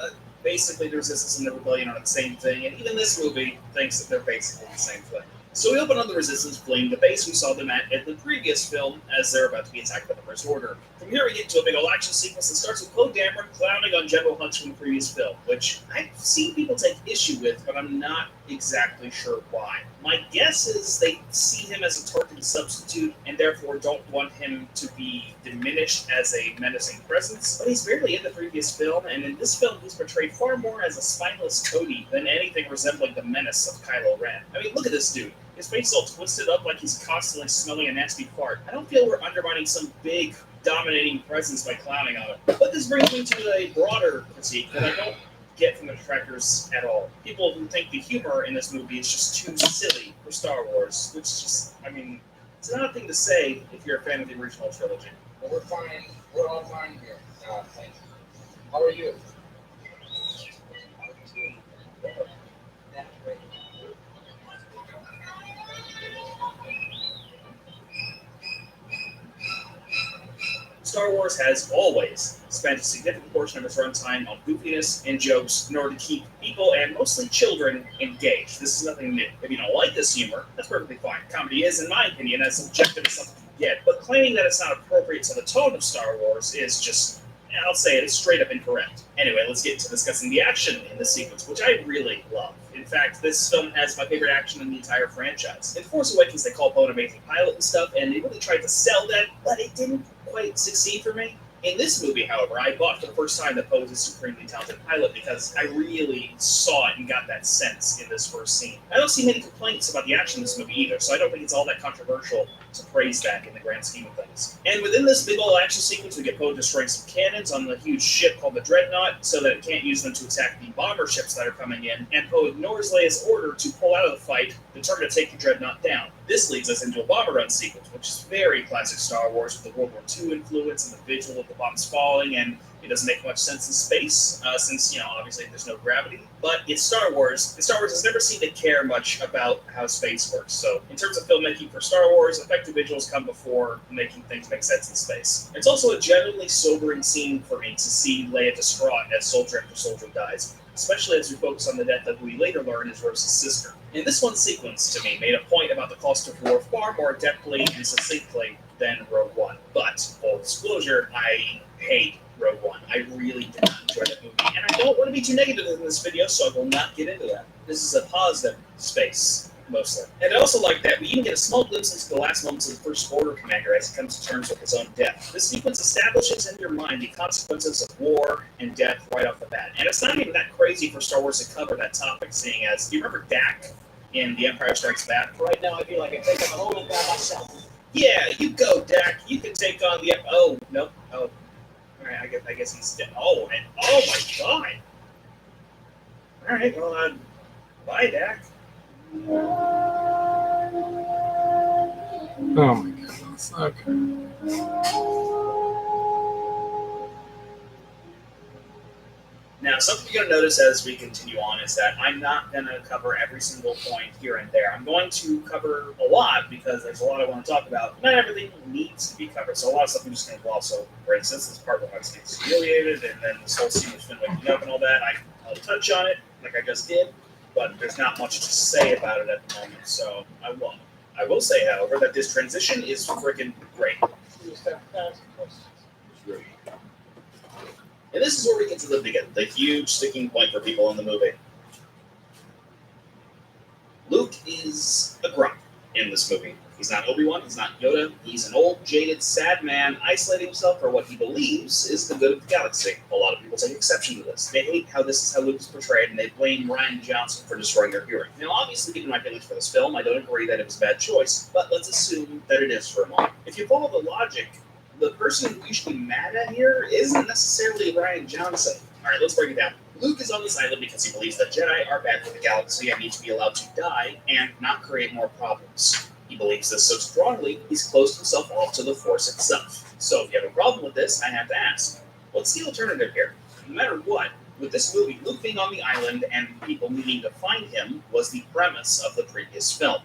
E: basically the Resistance and the Rebellion are the same thing, and even this movie thinks that they're basically the same thing. So we open on the Resistance fleeing the base we saw them at in the previous film, as they're about to be attacked by the First Order. From here we get to a big old action sequence that starts with Poe Dameron clowning on General Hux from the previous film, which I've seen people take issue with, but I'm not exactly sure why. My guess is they see him as a Tarkin substitute, and therefore don't want him to be diminished as a menacing presence, but he's barely in the previous film, and in this film he's portrayed far more as a spineless toady than anything resembling the menace of Kylo Ren. I mean, look at this dude. His face is all twisted up like he's constantly smelling a nasty fart. I don't feel we're undermining some big, dominating presence by clowning on it. But this brings me to a broader critique that I don't get from the detractors at all. People who think the humor in this movie is just too silly for Star Wars, which is just, I mean, it's an odd thing to say if you're a fan of the original trilogy.
C: Well, we're fine. We're all fine here. Thank you.
D: How are you?
E: Star Wars has always spent a significant portion of its runtime on goofiness and jokes in order to keep people, and mostly children, engaged. This is nothing new. If you don't like this humor, that's perfectly fine. Comedy is, in my opinion, as subjective as something you get, but claiming that it's not appropriate to the tone of Star Wars is just, I'll say it, it's straight up incorrect. Anyway, let's get to discussing the action in this sequence, which I really love. In fact, this film has my favorite action in the entire franchise. In Force Awakens, they call Poe an amazing pilot and stuff, and they really tried to sell that, but it didn't quite succeed for me. In this movie, however, I bought for the first time that Poe is a supremely talented pilot because I really saw it and got that sense in this first scene. I don't see many complaints about the action in this movie either, so I don't think it's all that controversial to praise that in the grand scheme of things. And within this big old action sequence, we get Poe destroying some cannons on the huge ship called the Dreadnought so that it can't use them to attack the bomber ships that are coming in, and Poe ignores Leia's order to pull out of the fight, determined to take the Dreadnought down. This leads us into a bomber run sequence, which is very classic Star Wars with the World War II influence and the visual of the bombs falling, and it doesn't make much sense in space, since, obviously there's no gravity. But it's Star Wars, and Star Wars has never seemed to care much about how space works. So in terms of filmmaking for Star Wars, effective visuals come before making things make sense in space. It's also a genuinely sobering scene for me to see Leia distraught as soldier after soldier dies, especially as we focus on the death of who we later learn is Rose's sister. In this one sequence, to me, made a point about the cost of war far more adeptly and succinctly than Rogue One. But, full disclosure, I hate Rogue One. I really did not enjoy that movie, and I don't want to be too negative in this video, so I will not get into that. This is a positive space, mostly. And I also like that we even get a small glimpse into the last moments of the First Order commander as he comes to terms with his own death. This sequence establishes in your mind the consequences of war and death right off the bat. And it's not even that crazy for Star Wars to cover that topic, seeing as, do you remember Dak in The Empire Strikes Back?
D: Right now, I feel like I take up a whole lot by myself.
E: Yeah, you go, Dak. You can take on the... Oh, nope. Oh. Alright, I guess he's dead. Oh, and oh my god! Alright, well, bye, Dak.
A: Oh my goodness. Okay.
E: Now, something you're going to notice as we continue on is that I'm not going to cover every single point here and there. I'm going to cover a lot because there's a lot I want to talk about. Not everything needs to be covered, so a lot of stuff I'm just going to gloss over. For instance, this part where I was getting humiliated, and then this whole scene with Finn waking up and all that. I'll touch on it like I just did, but there's not much to say about it at the moment, so I won't. I will say, however, that this transition is freaking great. And this is where we get to the huge sticking point for people in the movie. Luke is a grump in this movie. He's not Obi-Wan, he's not Yoda. He's an old, jaded, sad man isolating himself for what he believes is the good of the galaxy. A lot of people take exception to this. They hate how this is how Luke is portrayed, and they blame Rian Johnson for destroying their hero. Now, obviously, given my feelings for this film, I don't agree that it was a bad choice, but let's assume that it is for a moment. If you follow the logic, the person who you should be mad at here isn't necessarily Rian Johnson. Alright, let's break it down. Luke is on this island because he believes that Jedi are bad for the galaxy and need to be allowed to die and not create more problems. He believes this so strongly, he's closed himself off to the Force itself. So if you have a problem with this, I have to ask, what's the alternative here? No matter what, with this movie, Luke being on the island and people needing to find him was the premise of the previous film.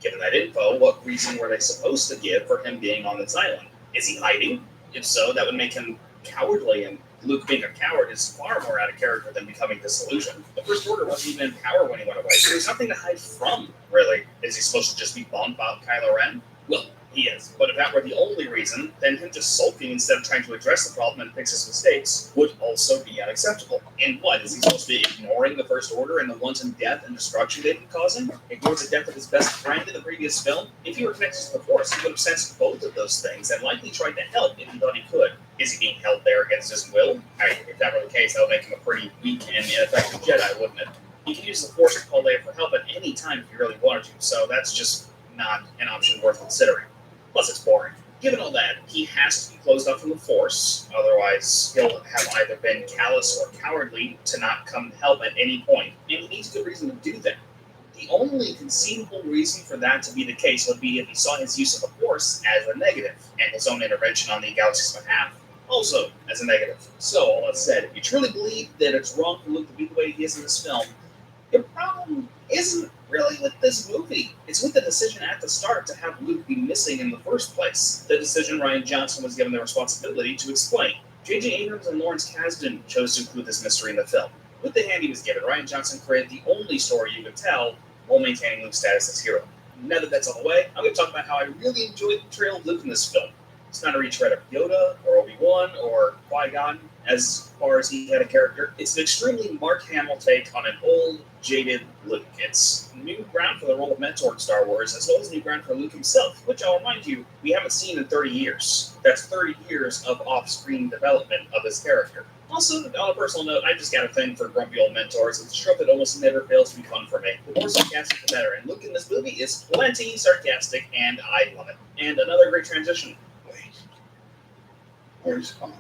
E: Given that info, what reason were they supposed to give for him being on this island? Is he hiding? If so, that would make him cowardly, and Luke being a coward is far more out of character than becoming disillusioned. The First Order wasn't even in power when he went away, so there's nothing to hide from, really. Is he supposed to just be bummed about Kylo Ren? Well, he is. But if that were the only reason, then him just sulking instead of trying to address the problem and fix his mistakes would also be unacceptable. And what, is he supposed to be ignoring the First Order and the wanton death and destruction they've been causing? Ignore the death of his best friend in the previous film? If he were connected to the Force, he would have sensed both of those things and likely tried to help if he thought he could. Is he being held there against his will? If that were the case, that would make him a pretty weak and ineffective Jedi, wouldn't it? He could use the Force to call Leia for help at any time if he really wanted to, so that's just not an option worth considering. Plus, it's boring. Given all that, he has to be closed off from the Force, otherwise he'll have either been callous or cowardly to not come help at any point, and he needs a good reason to do that. The only conceivable reason for that to be the case would be if he saw his use of the Force as a negative, and his own intervention on the galaxy's behalf Also, as a negative. So, all that said, if you truly believe that it's wrong for Luke to be the way he is in this film, your problem isn't really with this movie. It's with the decision at the start to have Luke be missing in the first place. The decision Rian Johnson was given the responsibility to explain. J.J. Abrams and Lawrence Kasdan chose to include this mystery in the film. With the hand he was given, Rian Johnson created the only story you could tell while maintaining Luke's status as hero. Now that that's all the way, I'm going to talk about how I really enjoyed the portrayal of Luke in this film. It's not a retread of Yoda or Obi-Wan or Qui-Gon as far as he had a character. It's an extremely Mark Hamill take on an old, jaded Luke. It's new ground for the role of mentor in Star Wars, as well as new ground for Luke himself, which I'll remind you, we haven't seen in 30 years. That's 30 years of off-screen development of his character. Also, on a personal note, I just got a thing for grumpy old mentors. It's a trope that almost never fails to be fun for me. The more sarcastic, the better, and Luke in this movie is plenty sarcastic, and I love it. And another great transition.
H: Wait. Where's Han?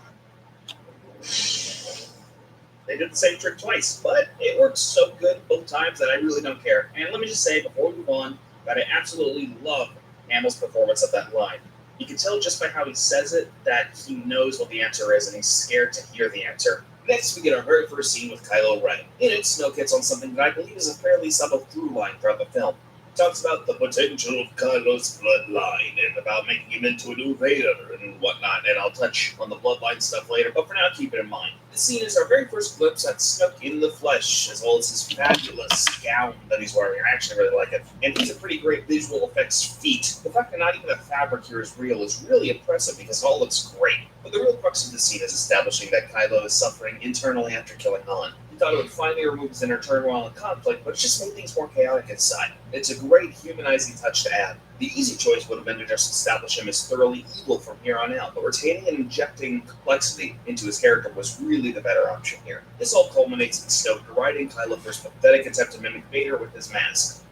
E: They did the same trick twice, but it worked so good both times that I really don't care. And let me just say, before we move on, that I absolutely love Hamill's performance of that line. You can tell just by how he says it that he knows what the answer is, and he's scared to hear the answer. Next, we get our very first scene with Kylo Ren. In it, Snoke hits on something that I believe is a fairly subtle through line throughout the film. It talks about the potential of Kylo's bloodline and about making him into a new Vader and whatnot, and I'll touch on the bloodline stuff later, but for now, keep it in mind. This scene is our very first glimpse at Snoke in the flesh, as well as his fabulous gown that he's wearing. I actually really like it. And he's a pretty great visual effects feat. The fact that not even the fabric here is real is really impressive because it all looks great. But the real crux of the scene is establishing that Kylo is suffering internally after killing Han. He thought it would finally remove his inner turmoil and conflict, but it just made things more chaotic inside. It's a great humanizing touch to add. The easy choice would have been to just establish him as thoroughly evil from here on out, but retaining and injecting complexity into his character was really the better option here. This all culminates in Snoke deriding Kylo for his pathetic attempt to mimic Vader with his mask.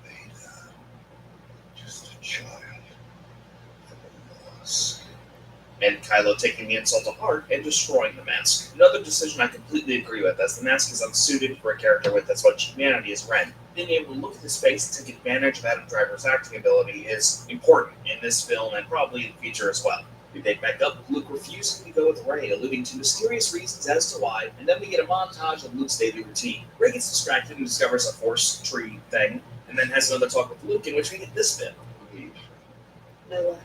H: Vader. Just a child. A loss.
E: And Kylo taking the insult to heart and destroying the mask. Another decision I completely agree with, as the mask is unsuited for a character with as much humanity as Ren. Being able to look at his face and take advantage of Adam Driver's acting ability is important in this film and probably in the future as well. We pick back up with Luke refusing to go with Rey, alluding to mysterious reasons as to why, and then we get a montage of Luke's daily routine. Rey gets distracted and discovers a force tree thing, and then has another talk with Luke in which we get this bit.
F: Noah.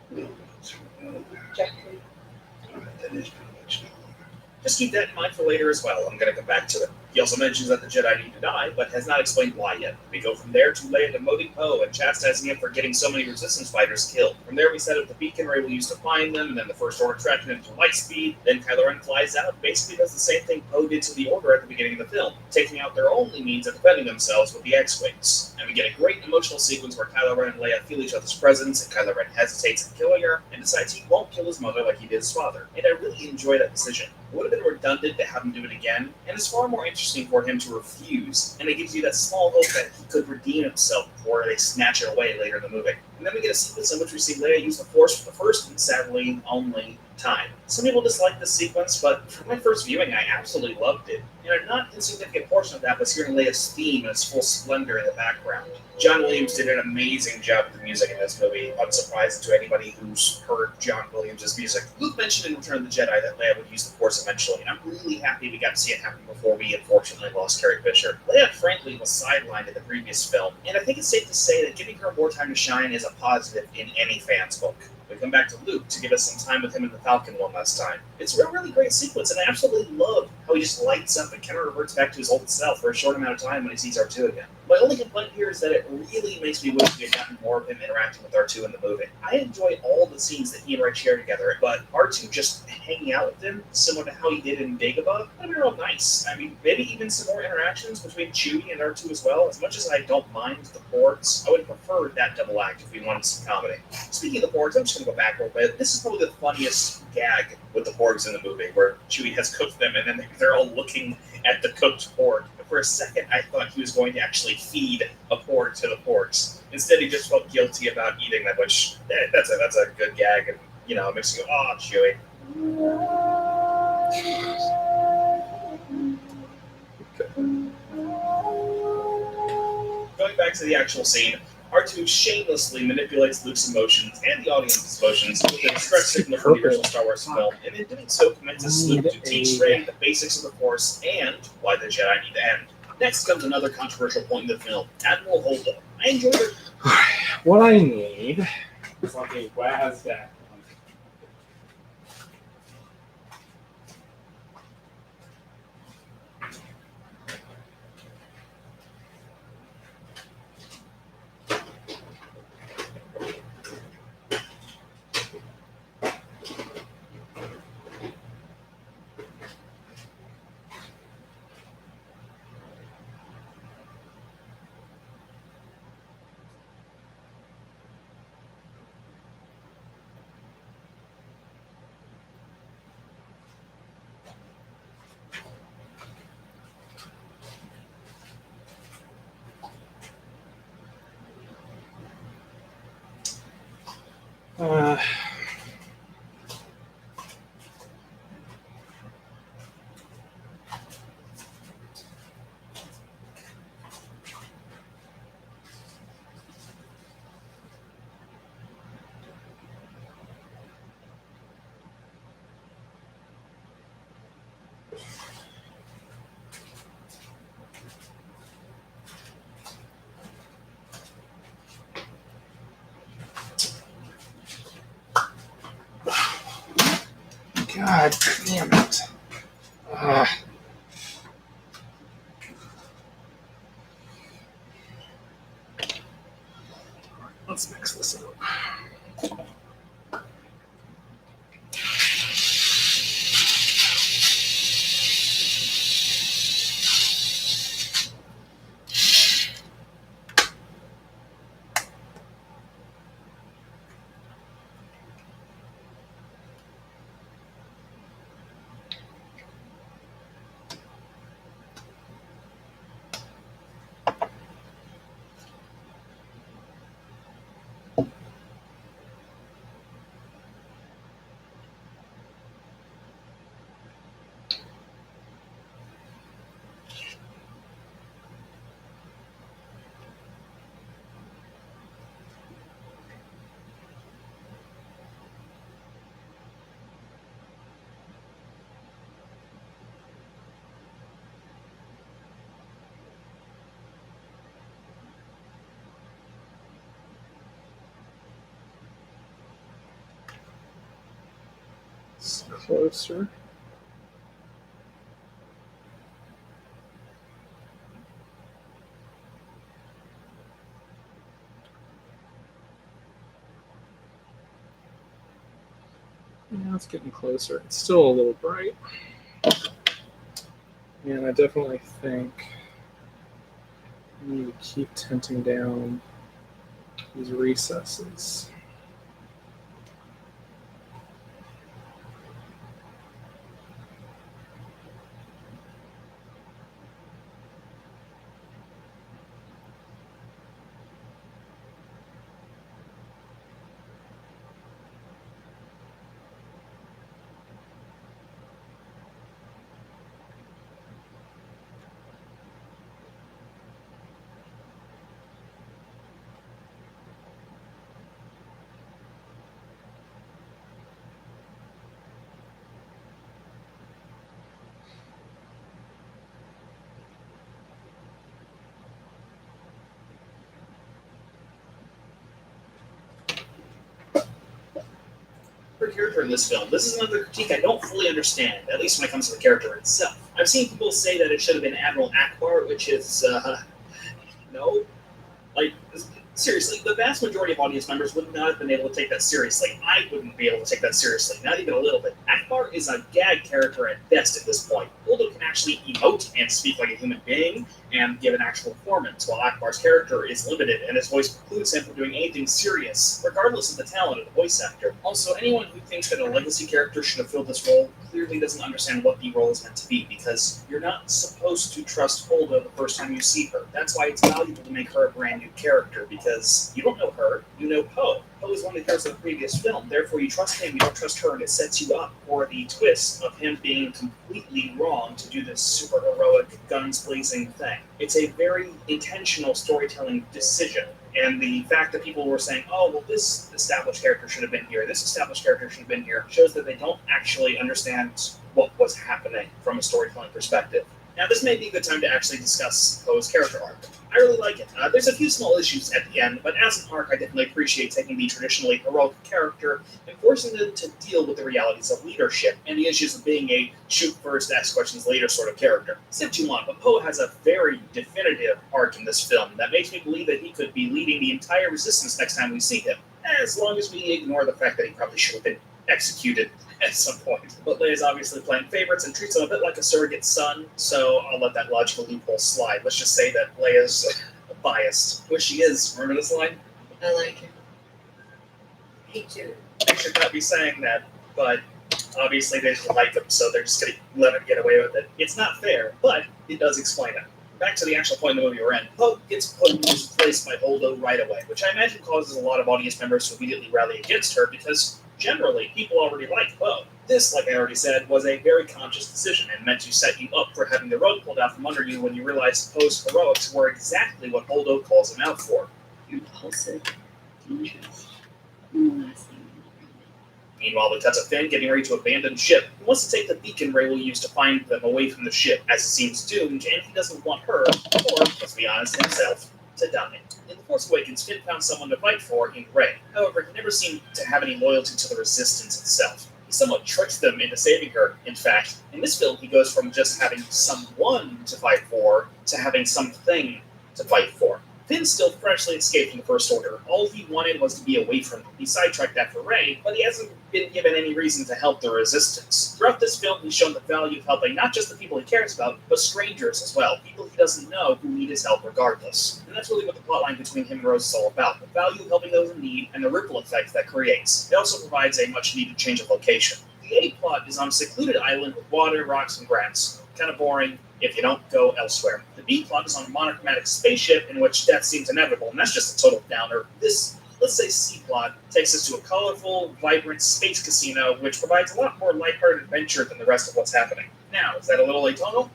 H: No, it's no.
F: Jeffrey.
H: Alright, that is pretty much no.
E: Just keep that in mind for later as well. I'm going to come back to it. He also mentions that the Jedi need to die, but has not explained why yet. We go from there to Leia demoting Poe and chastising him for getting so many Resistance fighters killed. From there, we set up the beacon Rey will use to find them, and then the First Order tracking them to light speed. Then Kylo Ren flies out, basically does the same thing Poe did to the Order at the beginning of the film, taking out their only means of defending themselves with the X-Wings. And we get a great emotional sequence where Kylo Ren and Leia feel each other's presence, and Kylo Ren hesitates in killing her, and decides he won't kill his mother like he did his father. And I really enjoy that decision. It would have been redundant to have him do it again, and it's far more interesting for him to refuse, and it gives you that small hope that he could redeem himself before they snatch it away later in the movie. And then we get a sequence in which we see Leia use the Force for the first and sadly only time. Some people dislike this sequence, but for my first viewing, I absolutely loved it. And a not insignificant portion of that was hearing Leia's theme in its full splendor in the background. John Williams did an amazing job with the music in this movie, unsurprising to anybody who's heard John Williams' music. Luke mentioned in Return of the Jedi that Leia would use the Force eventually, and I'm really happy we got to see it happen before we unfortunately lost Carrie Fisher. Leia, frankly, was sidelined in the previous film, and I think it's safe to say that giving her more time to shine is a positive in any fan's book. We come back to Luke to give us some time with him in the Falcon one last time. It's a really great sequence, and I absolutely love how he just lights up and kind of reverts back to his old self for a short amount of time when he sees R2 again. My only complaint here is that it really makes me wish we had gotten more of him interacting with R2 in the movie. I enjoy all the scenes that he and Rey share together, but R2 just hanging out with him, similar to how he did in Dagobah, would have been real nice. I mean, maybe even some more interactions between Chewie and R2 as well. As much as I don't mind the Porgs, I would have preferred that double act if we wanted some comedy. Speaking of the Porgs, I'm just going to go back a little bit. This is probably the funniest gag with the Porgs in the movie, where Chewie has cooked them and then they're all looking at the cooked porg. For a second, I thought he was going to actually feed a porg to the porgs. Instead, he just felt guilty about eating them, which that's a good gag, and it makes you go, "Oh, Chewie." Going back to the actual scene, R2 shamelessly manipulates Luke's emotions and the audience's emotions with a express signal from the original Star Wars film, and in doing so convinces Luke to teach Rey the basics of the Force and why the Jedi need to end. Next comes another controversial point in the film, Admiral Holdo. I enjoyed it.
A: What I need is like a WASDAC. God damn it. Let's mix this up. It's closer. Yeah, it's getting closer. It's still a little bright. And I definitely think you need to keep tinting down these recesses.
E: Her character in this film. This is another critique I don't fully understand, at least when it comes to the character itself. I've seen people say that it should have been Admiral Akbar, which is, no. Like, seriously, the vast majority of audience members would not have been able to take that seriously. I wouldn't be able to take that seriously, not even a little bit. Akbar is a gag character at best at this point. Holdo can actually emote and speak like a human being and give an actual performance, while Akbar's character is limited and his voice precludes him from doing anything serious, regardless of the talent of the voice actor. Also, anyone who thinks that a legacy character should have filled this role clearly doesn't understand what the role is meant to be, because you're not supposed to trust Holdo the first time you see her. That's why it's valuable to make her a brand new character, because you don't know her, you know Poe. Poe is one of the characters of the previous film, therefore you trust him, you don't trust her, and it sets you up for the twist of him being completely wrong to do this super heroic, guns blazing thing. It's a very intentional storytelling decision. And the fact that people were saying, oh, well, this established character should have been here, this established character should have been here, shows that they don't actually understand what was happening from a storytelling perspective. Now, this may be a good time to actually discuss Poe's character arc. I really like it. There's a few small issues at the end, but as an arc, I definitely appreciate taking the traditionally heroic character and forcing them to deal with the realities of leadership and the issues of being a shoot first, ask questions later sort of character. Say what you want, but Poe has a very definitive arc in this film that makes me believe that he could be leading the entire resistance next time we see him, as long as we ignore the fact that he probably should have been executed at some point. But Leia's obviously playing favorites and treats him a bit like a surrogate son, so I'll let that logical loophole slide. Let's just say that Leia's biased, which she is. Remember this line?
F: I like it. Me too.
E: I should not be saying that, but obviously they just like him, so they're just going to let him get away with it. It's not fair, but it does explain it. Back to the actual point of the movie we're in. Poe gets put in his place by Holdo right away, which I imagine causes a lot of audience members to immediately rally against her because generally people already like Poe. This, like I already said, was a very conscious decision and meant to set you up for having the rug pulled out from under you when you realized Poe's heroics were exactly what Holdo calls him out for.
J: Impulsive, dangerous, and lasting.
E: Meanwhile, Lieutenant Finn getting ready to abandon ship. He wants to take the beacon Rey will use to find them away from the ship, as it seems doomed, and he doesn't want her, or, let's be honest, himself, to die. In The Force Awakens, Finn found someone to fight for in Rey. However, he never seemed to have any loyalty to the Resistance itself. He somewhat tricks them into saving her, in fact. In this film, he goes from just having someone to fight for to having something to fight for. Finn still freshly escaped from the First Order. All he wanted was to be away from them. He sidetracked that for Rey, but he hasn't been given any reason to help the Resistance. Throughout this film, he's shown the value of helping not just the people he cares about, but strangers as well, people he doesn't know who need his help regardless. And that's really what the plotline between him and Rose is all about, the value of helping those in need and the ripple effect that creates. It also provides a much-needed change of location. The A plot is on a secluded island with water, rocks, and grass. Kind of boring if you don't go elsewhere. The B plot is on a monochromatic spaceship in which death seems inevitable, and that's just a total downer. This, let's say, C plot takes us to a colorful, vibrant space casino, which provides a lot more lighthearted adventure than the rest of what's happening. Now, is that a little atonal?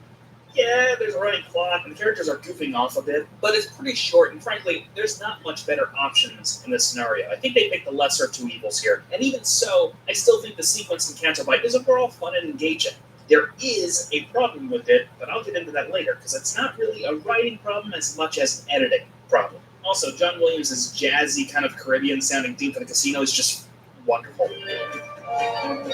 E: Yeah, there's a running plot, and the characters are goofing off a bit, but it's pretty short, and frankly, there's not much better options in this scenario. I think they picked the lesser of two evils here, and even so, I still think the sequence in Canto Bight is overall fun and engaging. There is a problem with it, but I'll get into that later, because it's not really a writing problem as much as an editing problem. Also, John Williams' jazzy, kind of Caribbean-sounding theme for the casino is just wonderful. I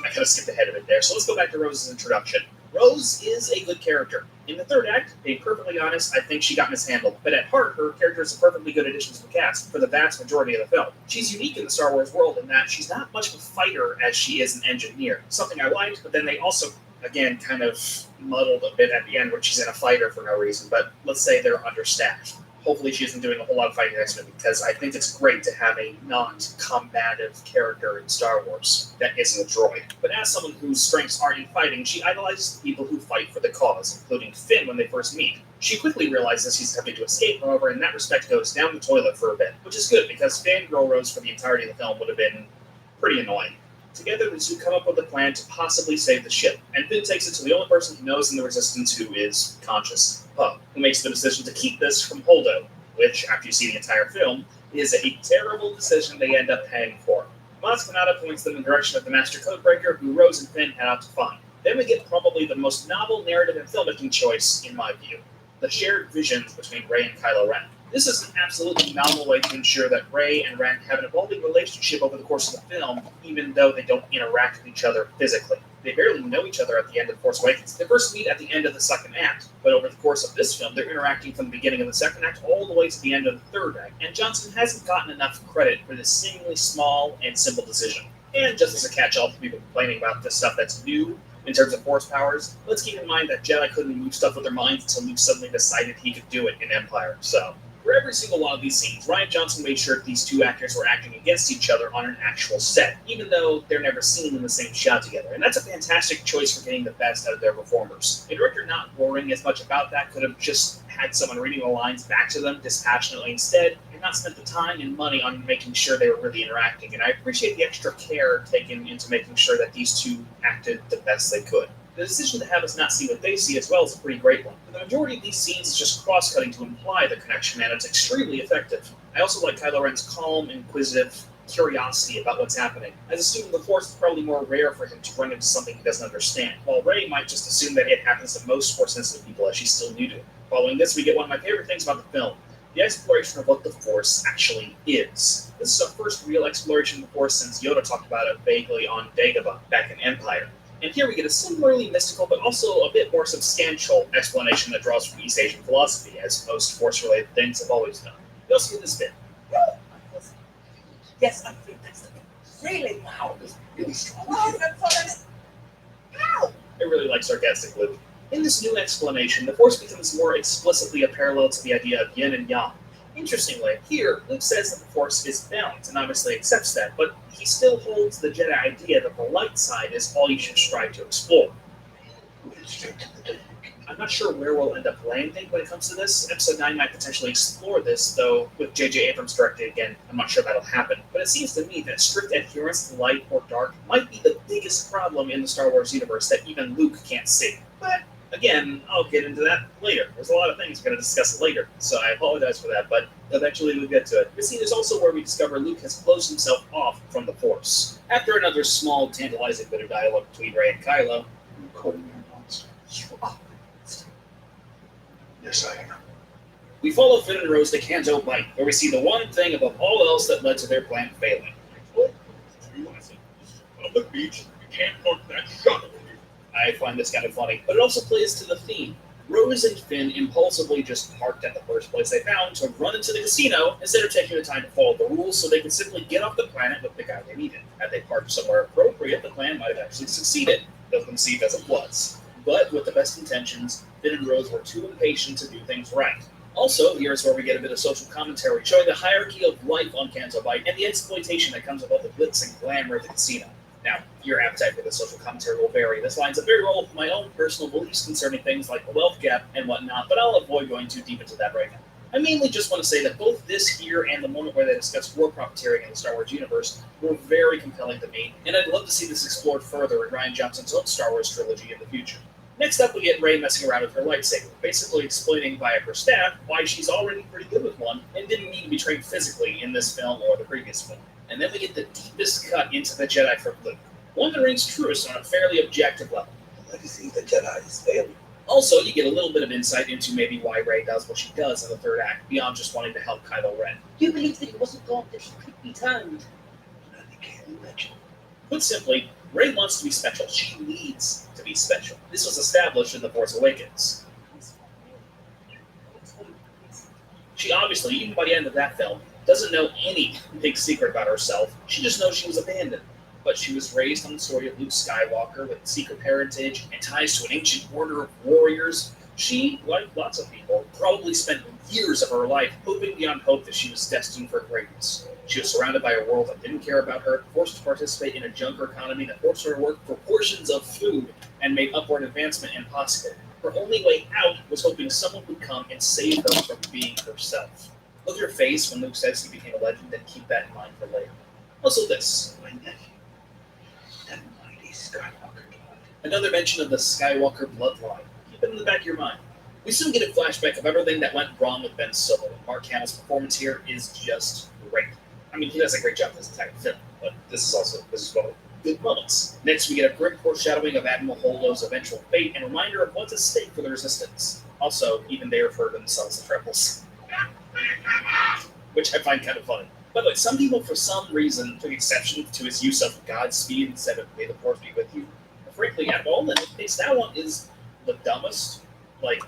E: kind of skipped ahead of it there, so let's go back to Rose's introduction. Rose is a good character. In the third act, being perfectly honest, I think she got mishandled. But at heart, her character is a perfectly good addition to the cast for the vast majority of the film. She's unique in the Star Wars world in that she's not much of a fighter as she is an engineer. Something I liked, but then they also, again, kind of muddled a bit at the end where she's in a fighter for no reason. But let's say they're understaffed. Hopefully she isn't doing a whole lot of fighting next time, because I think it's great to have a non-combative character in Star Wars that isn't a droid. But as someone whose strengths aren't in fighting, she idolizes the people who fight for the cause, including Finn when they first meet. She quickly realizes he's having to escape, however, in that respect goes down the toilet for a bit, which is good, because fangirl Rose for the entirety of the film would have been pretty annoying. Together, the two come up with a plan to possibly save the ship, and Finn takes it to the only person he knows in the Resistance who is conscious, Poe, who makes the decision to keep this from Holdo, which, after you see the entire film, is a terrible decision they end up paying for. Maz Kanata points them in the direction of the Master Codebreaker, who Rose and Finn head out to find. Then we get probably the most novel narrative and filmmaking choice, in my view, the shared visions between Rey and Kylo Ren. This is an absolutely novel way to ensure that Rey and Ren have an evolving relationship over the course of the film, even though they don't interact with each other physically. They barely know each other at the end of Force Awakens. They first meet at the end of the second act, but over the course of this film, they're interacting from the beginning of the second act all the way to the end of the third act, and Johnson hasn't gotten enough credit for this seemingly small and simple decision. And just as a catch-all for people complaining about this stuff that's new in terms of force powers, let's keep in mind that Jedi couldn't move stuff with their minds until Luke suddenly decided he could do it in Empire, so... For every single one of these scenes, Rian Johnson made sure these two actors were acting against each other on an actual set, even though they're never seen in the same shot together. And that's a fantastic choice for getting the best out of their performers. A director not worrying as much about that could have just had someone reading the lines back to them dispassionately instead, and not spent the time and money on making sure they were really interacting. And I appreciate the extra care taken into making sure that these two acted the best they could. The decision to have us not see what they see as well is a pretty great one. But the majority of these scenes is just cross-cutting to imply the connection, and it's extremely effective. I also like Kylo Ren's calm, inquisitive curiosity about what's happening. As a student of the Force, it's probably more rare for him to run into something he doesn't understand, while Rey might just assume that it happens to most Force-sensitive people as she's still new to it. Following this, we get one of my favorite things about the film, the exploration of what the Force actually is. This is our first real exploration of the Force since Yoda talked about it vaguely on Dagobah back in Empire. And here we get a similarly mystical, but also a bit more substantial explanation that draws from East Asian philosophy, as most Force-related things have always done. We also get this bit.
D: Yes, I think that's the thing. Really? Wow, it's really strong. Oh, that's Ow!
E: I really like sarcastic Luke. In this new explanation, the Force becomes more explicitly a parallel to the idea of yin and yang. Interestingly, here, Luke says that the Force is balance, and obviously accepts that, but he still holds the Jedi idea that the light side is all you should strive to explore. I'm not sure where we'll end up landing when it comes to this. Episode 9 might potentially explore this, though with J.J. Abrams directing again, I'm not sure that'll happen. But it seems to me that strict adherence to light or dark might be the biggest problem in the Star Wars universe that even Luke can't see. But again, I'll get into that later. There's a lot of things we're going to discuss later, so I apologize for that, but eventually we'll get to it. This scene is also where we discover Luke has closed himself off from the Force. After another small, tantalizing bit of dialogue between Rey and Kylo,
H: I'm calling you a monster. Yes, I am.
E: we follow Finn and Rose to Canto Bight, where we see the one thing above all else that led to their plan failing.
G: On the beach, you can't park that shuttle.
E: I find this kind of funny, but it also plays to the theme. Rose and Finn impulsively just parked at the first place they found to run into the casino instead of taking the time to follow the rules so they could simply get off the planet with the guy they needed. Had they parked somewhere appropriate, the plan might have actually succeeded, though conceived as it was. But with the best intentions, Finn and Rose were too impatient to do things right. Also, here's where we get a bit of social commentary showing the hierarchy of life on Canto Bight and the exploitation that comes with all the glitz and glamour of the casino. Now, your appetite for the social commentary will vary. This lines up very well with my own personal beliefs concerning things like the wealth gap and whatnot, but I'll avoid going too deep into that right now. I mainly just want to say that both this here and the moment where they discuss war profiteering in the Star Wars universe were very compelling to me, and I'd love to see this explored further in Rian Johnson's own Star Wars trilogy in the future. Next up, we get Rey messing around with her lightsaber, basically explaining via her staff why she's already pretty good with one and didn't need to be trained physically in this film or the previous film. And then we get the deepest cut into the Jedi from Luke, one that rings truest on a fairly objective level.
D: The legacy of the Jedi is failing.
E: Also, you get a little bit of insight into maybe why Rey does what she does in the third act, beyond just wanting to help Kylo Ren.
D: You believe that he wasn't gone, that he could be turned? I can't imagine.
E: Put simply, Rey wants to be special. She needs to be special. This was established in The Force Awakens. She obviously, even by the end of that film, doesn't know any big secret about herself. She just knows she was abandoned. But she was raised on the story of Luke Skywalker with secret parentage and ties to an ancient order of warriors. She, like lots of people, probably spent years of her life hoping beyond hope that she was destined for greatness. She was surrounded by a world that didn't care about her, forced to participate in a junker economy that forced her to work for portions of food and made upward advancement impossible. Her only way out was hoping someone would come and save her from being herself. Look at her face when Luke says he became a legend, and keep that in mind for later. Also this.
D: My nephew. That mighty Skywalker blood.
E: Another mention of the Skywalker bloodline. Keep it in the back of your mind. We soon get a flashback of everything that went wrong with Ben Solo, and Mark Hamill's performance here is just great. I mean, he does a great job this entire film, but this is one of the good moments. Next, we get a grim foreshadowing of Admiral Holdo's eventual fate and a reminder of what's at stake for the Resistance. Also, even they refer to themselves as rebels, which I find kind of funny. By the way, some people, for some reason, took exception to his use of Godspeed instead of May the Force be with you. But frankly, out of all the case, that one is the dumbest. Like,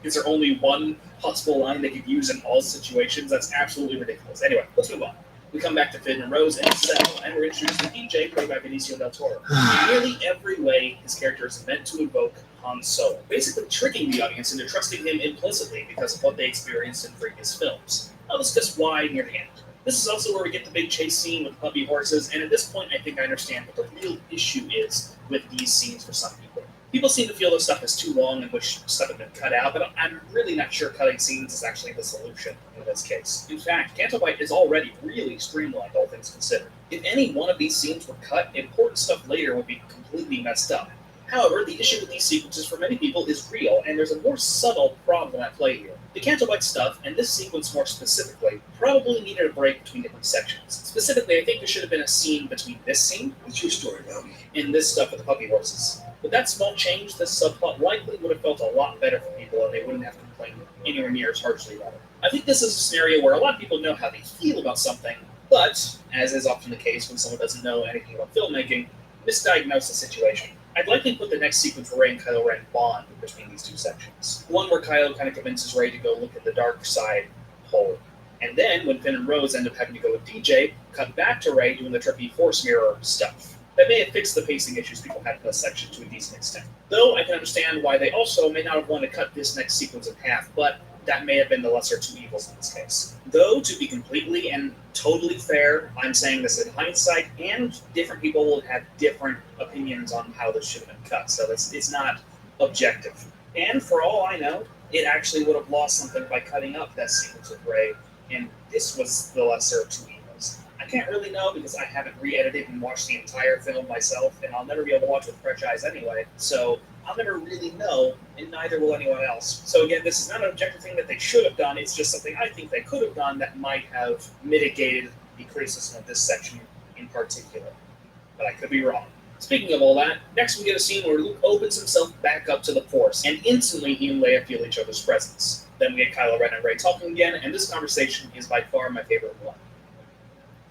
E: is there only one possible line they could use in all situations? That's absolutely ridiculous. Anyway, let's move on. We come back to Finn and Rose and Cell, and we're introduced to DJ, played by Benicio del Toro. In nearly every way, his character is meant to evoke Han Solo, basically tricking the audience into trusting him implicitly because of what they experienced in previous films. I'll discuss why near the end. This is also where we get the big chase scene with puppy horses, and at this point I think I understand what the real issue is with these scenes for some people. People seem to feel this stuff is too long and wish stuff had been cut out, but I'm really not sure cutting scenes is actually the solution in this case. In fact, Canto Bight is already really streamlined, all things considered. If any one of these scenes were cut, important stuff later would be completely messed up. However, the issue with these sequences for many people is real, and there's a more subtle problem at play here. The Canto Bight stuff, and this sequence more specifically, probably needed a break between different sections. Specifically, I think there should have been a scene between this scene,
H: What's your story about?
E: and this stuff with the puppy horses. With that small change, this subplot likely would have felt a lot better for people, and they wouldn't have complained anywhere near as harshly about it. I think this is a scenario where a lot of people know how they feel about something, but, as is often the case when someone doesn't know anything about filmmaking, misdiagnose the situation. I'd likely put the next sequence where Rey and Kylo Ren bond between these two sections. One where Kylo kind of convinces Rey to go look at the dark side hole. And then, when Finn and Rose end up having to go with DJ, cut back to Rey doing the trippy Force mirror stuff. That may have fixed the pacing issues people had in this section to a decent extent. Though I can understand why they also may not have wanted to cut this next sequence in half, but that may have been the lesser two evils in this case. Though, to be completely and totally fair, I'm saying this in hindsight, and different people will have different opinions on how this should have been cut, so it's not objective. And for all I know, it actually would have lost something by cutting up that sequence with Rey, and this was the lesser of two evils. I can't really know because I haven't re-edited and watched the entire film myself, and I'll never be able to watch with fresh eyes anyway, so I'll never really know, and neither will anyone else. So again, this is not an objective thing that they should have done, it's just something I think they could have done that might have mitigated the criticism of this section in particular. But I could be wrong. Speaking of all that, next we get a scene where Luke opens himself back up to the Force, and instantly he and Leia feel each other's presence. Then we get Kylo Ren and Rey talking again, and this conversation is by far my favorite one.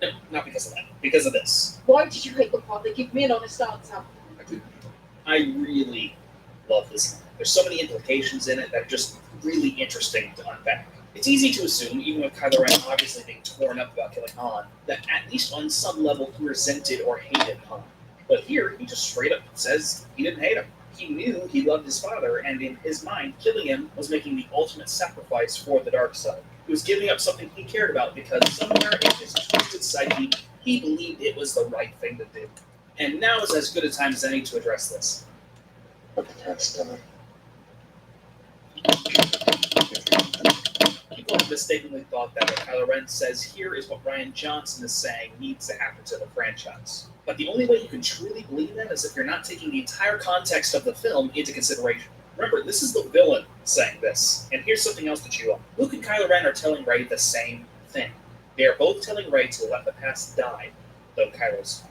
E: No, not because of that. Because of this.
F: Why did you hate the father? Give me an honest answer.
E: I really love this line. There's so many implications in it that are just really interesting to unpack. It's easy to assume, even with Kylo Ren obviously being torn up about killing Han, that at least on some level he resented or hated Han. But here, he just straight up says he didn't hate him. He knew he loved his father, and in his mind, killing him was making the ultimate sacrifice for the dark side. He was giving up something he cared about because somewhere in his twisted psyche, he believed it was the right thing to do. And now is as good a time as any to address this.
H: But that's done.
E: People have mistakenly thought that what Kylo Ren says here is what Rian Johnson is saying needs to happen to the franchise. But the only way you can truly believe that is if you're not taking the entire context of the film into consideration. Remember, this is the villain saying this, and here's something else to chew on. Luke and Kylo Ren are telling Rey the same thing. They are both telling Rey to let the past die, though Kylo's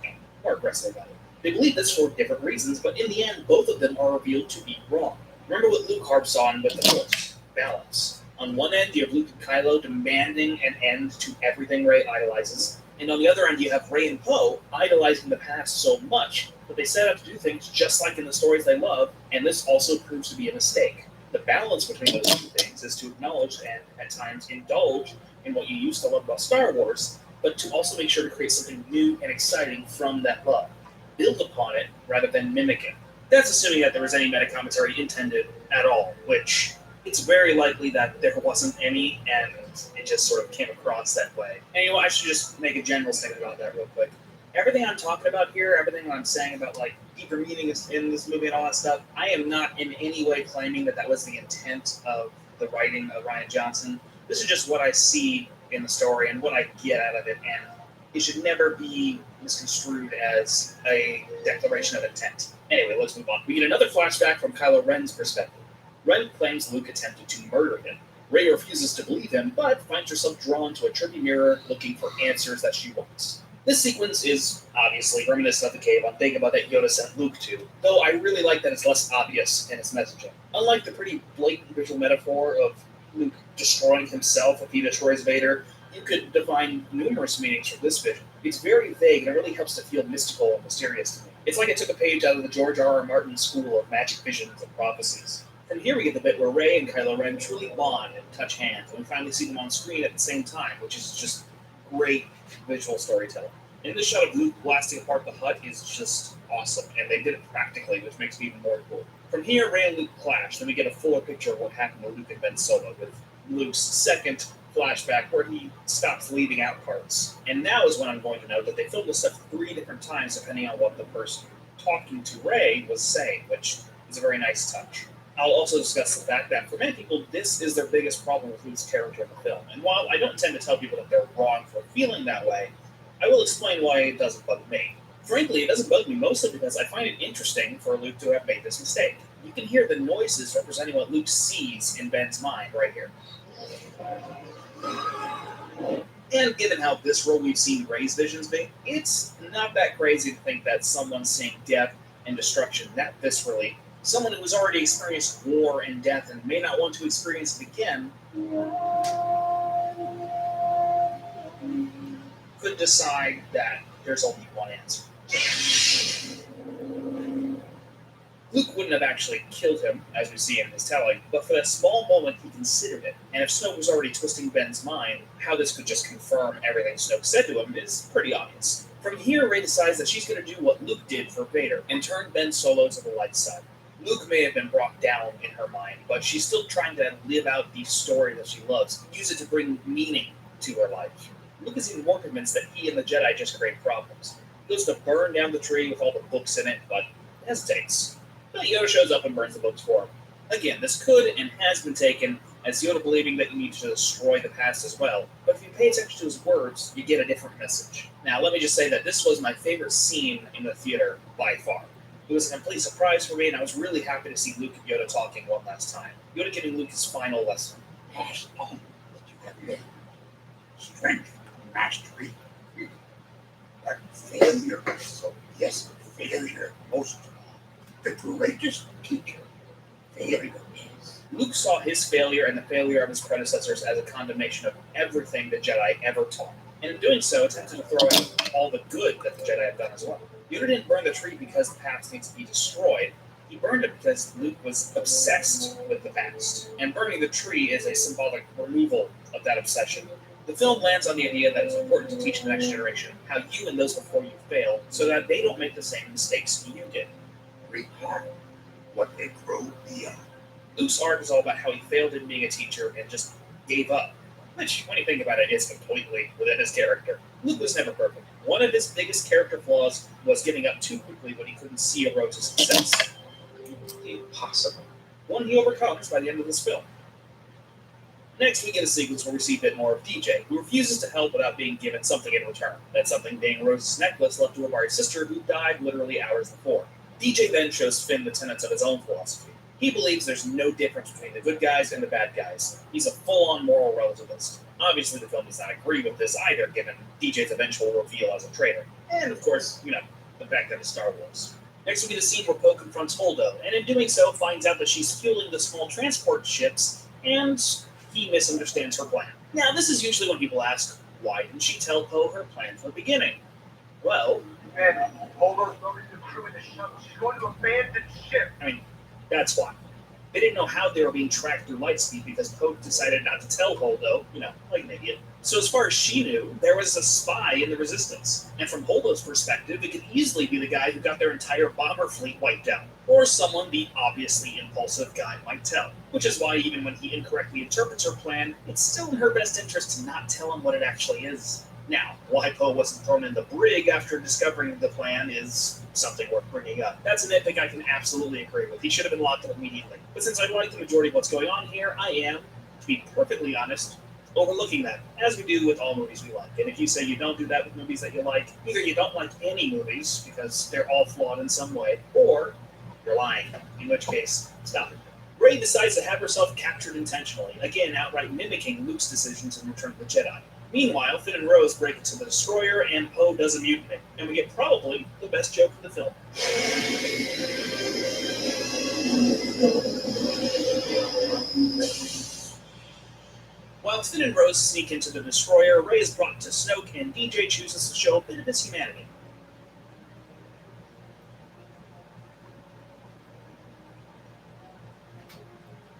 E: more aggressive about it. They believe this for different reasons, but in the end, both of them are revealed to be wrong. Remember what Luke harps on with the Force: balance. On one end, you have Luke and Kylo demanding an end to everything Rey idolizes, and on the other end, you have Rey and Poe idolizing the past so much that they set out to do things just like in the stories they love, and this also proves to be a mistake. The balance between those two things is to acknowledge and, at times, indulge in what you used to love about Star Wars, but to also make sure to create something new and exciting from that love. Build upon it rather than mimic it. That's assuming that there was any meta-commentary intended at all, which it's very likely that there wasn't any, and it just sort of came across that way. Anyway, I should just make a general statement about that real quick. Everything I'm talking about here, everything I'm saying about like deeper meaning in this movie and all that stuff, I am not in any way claiming that that was the intent of the writing of Rian Johnson. This is just what I see in the story and what I get out of it, and it should never be misconstrued as a declaration of intent. Anyway, let's move on. We get another flashback from Kylo Ren's perspective. Ren claims Luke attempted to murder him. Rey refuses to believe him, but finds herself drawn to a trippy mirror looking for answers that she wants. This sequence is obviously reminiscent of the cave I'm thinking about that Yoda sent Luke to, though I really like that it's less obvious in its messaging. Unlike the pretty blatant visual metaphor of Luke destroying himself if he destroys Vader, you could define numerous meanings from this vision. It's very vague and it really helps to feel mystical and mysterious to me. It's like I took a page out of the George R.R. Martin school of magic visions and prophecies. From here we get the bit where Rey and Kylo Ren truly bond and touch hands, and we finally see them on screen at the same time, which is just great visual storytelling. And this shot of Luke blasting apart the hut is just awesome, and they did it practically, which makes it even more cool. From here, Rey and Luke clash, then we get a fuller picture of what happened to Luke and Ben Solo, with Luke's second flashback where he stops leaving out parts. And now is when I'm going to note that they filmed this stuff 3 different times depending on what the person talking to Rey was saying, which is a very nice touch. I'll also discuss the fact that for many people, this is their biggest problem with Luke's character in the film. And while I don't tend to tell people that they're wrong for feeling that way, I will explain why it doesn't bug me. Frankly, it doesn't bug me mostly because I find it interesting for Luke to have made this mistake. You can hear the noises representing what Luke sees in Ben's mind right here. And given how visceral we've seen Rey's visions be, it's not that crazy to think that someone seeing death and destruction that viscerally, someone who has already experienced war and death and may not want to experience it again, could decide that there's only one answer. Luke wouldn't have actually killed him, as we see in his telling, but for that small moment he considered it. And if Snoke was already twisting Ben's mind, how this could just confirm everything Snoke said to him is pretty obvious. From here, Rey decides that she's going to do what Luke did for Vader and turn Ben Solo to the light side. Luke may have been brought down in her mind, but she's still trying to live out the story that she loves, use it to bring meaning to her life. Luke is even more convinced that he and the Jedi just create problems. He goes to burn down the tree with all the books in it, but hesitates. But Yoda shows up and burns the books for him. Again, this could and has been taken as Yoda believing that you need to destroy the past as well, but if you pay attention to his words, you get a different message. Now, let me just say that this was my favorite scene in the theater by far. It was a complete surprise for me, and I was really happy to see Luke and Yoda talking one last time. Yoda giving Luke his final lesson.
G: Pass on that you have learned. Strength, mastery, but failure. So yes, failure most of all. The courageous teacher. Failure.
E: Luke saw his failure and the failure of his predecessors as a condemnation of everything the Jedi ever taught, and in doing so, attempted to throw out all the good that the Jedi had done as well. Yoda didn't burn the tree because the past needs to be destroyed. He burned it because Luke was obsessed with the past, and burning the tree is a symbolic removal of that obsession. The film lands on the idea that it's important to teach the next generation how you and those before you failed, so that they don't make the same mistakes you did.
G: Repart what they grow beyond.
E: Luke's arc is all about how he failed in being a teacher and just gave up, which, when you think about it, is completely within his character. Luke was never perfect. One of his biggest character flaws was giving up too quickly when he couldn't see a road to success.
G: Impossible.
E: One he overcomes by the end of this film. Next, we get a sequence where we see a bit more of DJ, who refuses to help without being given something in return. That something being Rose's necklace left to her by her sister, who died literally hours before. DJ then shows Finn the tenets of his own philosophy. He believes there's no difference between the good guys and the bad guys. He's a full-on moral relativist. Obviously, the film does not agree with this either, given DJ's eventual reveal as a traitor. And, of course, the fact that it's Star Wars. Next will be the scene where Poe confronts Holdo, and in doing so, finds out that she's fueling the small transport ships, and he misunderstands her plan. Now, this is usually when people ask, why didn't she tell Poe her plan from the beginning? Well,
G: Holdo's loaded the crew in the shuttle. She's going to abandon ship.
E: That's why. They didn't know how they were being tracked through lightspeed because Poe decided not to tell Holdo, like an idiot. So as far as she knew, there was a spy in the Resistance. And from Holdo's perspective, it could easily be the guy who got their entire bomber fleet wiped out. Or someone the obviously impulsive guy might tell. Which is why even when he incorrectly interprets her plan, it's still in her best interest to not tell him what it actually is. Now, why Poe wasn't thrown in the brig after discovering the plan is something worth bringing up. That's a nitpick I can absolutely agree with. He should have been locked up immediately. But since I like the majority of what's going on here, I am, to be perfectly honest, overlooking that, as we do with all movies we like. And if you say you don't do that with movies that you like, either you don't like any movies, because they're all flawed in some way, or you're lying, in which case, stop it. Rey decides to have herself captured intentionally, again outright mimicking Luke's decisions in Return of the Jedi. Meanwhile, Finn and Rose break into the destroyer, and Poe does a mutiny, and we get probably the best joke in the film. While Finn and Rose sneak into the destroyer, Rey is brought to Snoke, and DJ chooses to show a bit of his humanity.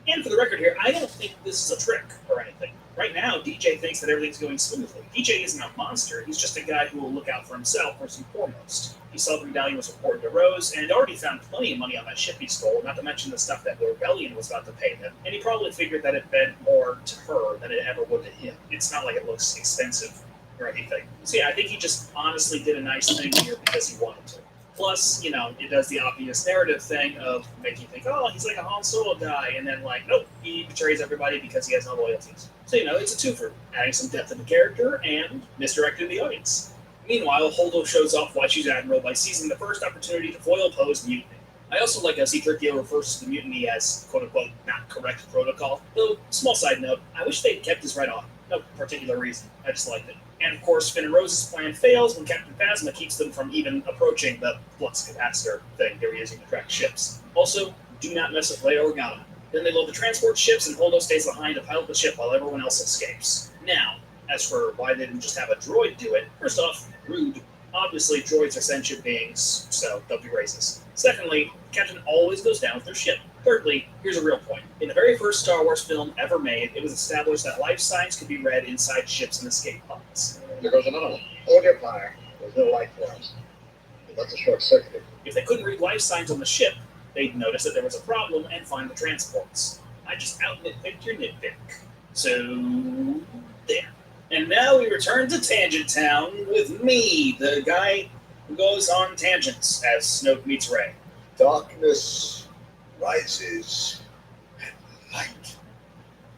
E: And for the record here, I don't think this is a trick or anything. Right now, DJ thinks that everything's going smoothly. DJ isn't a monster, he's just a guy who will look out for himself first and foremost. He saw the medallion was important to Rose, and already found plenty of money on that ship he stole, not to mention the stuff that the rebellion was about to pay him, and he probably figured that it meant more to her than it ever would to him. It's not like it looks expensive or anything. So yeah, I think he just honestly did a nice thing here because he wanted to. Plus, it does the obvious narrative thing of making you think, oh, he's like a Han Solo guy, and then nope, he betrays everybody because he has no loyalties. So, it's a twofer, adding some depth to the character and misdirecting the audience. Meanwhile, Holdo shows off why she's Admiral by seizing the first opportunity to foil Poe's mutiny. I also like how C-3PO refers to the mutiny as quote-unquote not correct protocol, though, small side note, I wish they'd kept this right on. No particular reason, I just liked it. And of course, Finn and Rose's plan fails when Captain Phasma keeps them from even approaching the flux capacitor thing they were using to track ships. Also, do not mess with Leia Organa. Then they load the transport ships and Holdo stays behind to pilot the ship while everyone else escapes. Now, as for why they didn't just have a droid do it, first off, rude. Obviously, droids are sentient beings, so don't be racist. Secondly, Captain always goes down with their ship. Thirdly, here's a real point. In the very first Star Wars film ever made, it was established that life signs could be read inside ships and escape pods.
G: There goes another one. Hold your fire. There's no light forms. That's a short circuit.
E: If they couldn't read life signs on the ship, they'd notice that there was a problem and find the transports. I just out-nitpicked your nitpick. So, there. And now we return to Tangent Town with me, the guy who goes on tangents as Snoke meets Rey.
G: Darkness rises and light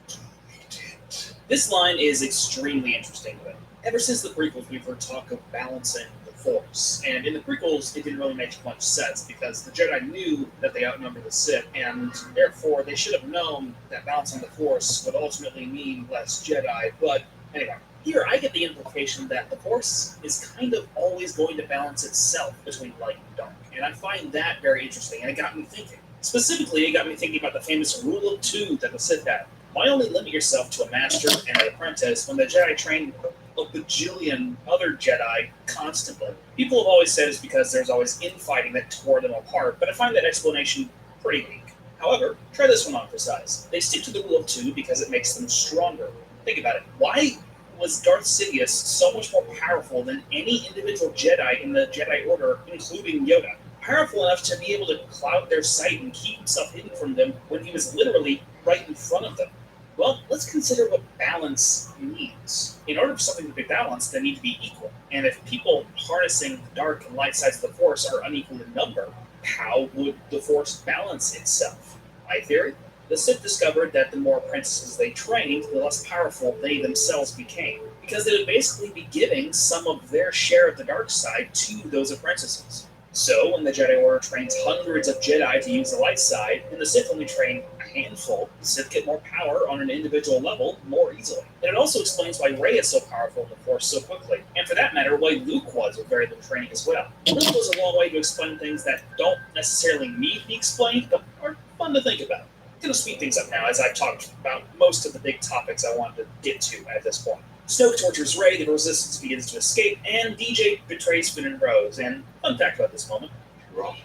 G: to meet it.
E: This line is extremely interesting to me. Ever since the prequels, we've heard talk of balancing the Force. And in the prequels, it didn't really make much sense because the Jedi knew that they outnumbered the Sith, and therefore they should have known that balancing the Force would ultimately mean less Jedi. But anyway, here I get the implication that the Force is kind of always going to balance itself between light and dark. And I find that very interesting, and it got me thinking. Specifically, it got me thinking about the famous Rule of Two that the Sith had. Why only limit yourself to a master and an apprentice when the Jedi trained a bajillion other Jedi constantly? People have always said it's because there's always infighting that tore them apart, but I find that explanation pretty weak. However, try this one on for size. They stick to the Rule of Two because it makes them stronger. Think about it. Why was Darth Sidious so much more powerful than any individual Jedi in the Jedi Order, including Yoda? Powerful enough to be able to cloud their sight and keep himself hidden from them when he was literally right in front of them. Well, let's consider what balance means. In order for something to be balanced, they need to be equal. And if people harnessing the dark and light sides of the Force are unequal in number, how would the Force balance itself? My theory? The Sith discovered that the more apprentices they trained, the less powerful they themselves became, because they would basically be giving some of their share of the dark side to those apprentices. So, when the Jedi Order trains hundreds of Jedi to use the light side, and the Sith only train a handful, the Sith get more power on an individual level more easily. And it also explains why Rey is so powerful in the Force so quickly, and for that matter, why Luke was with very little training as well. This goes a long way to explain things that don't necessarily need to be explained, but are fun to think about. I'm going to speed things up now as I've talked about most of the big topics I wanted to get to at this point. Snoke tortures Rey, the Resistance begins to escape, and DJ betrays Finn and Rose. And fun fact about this moment.
G: Wrong.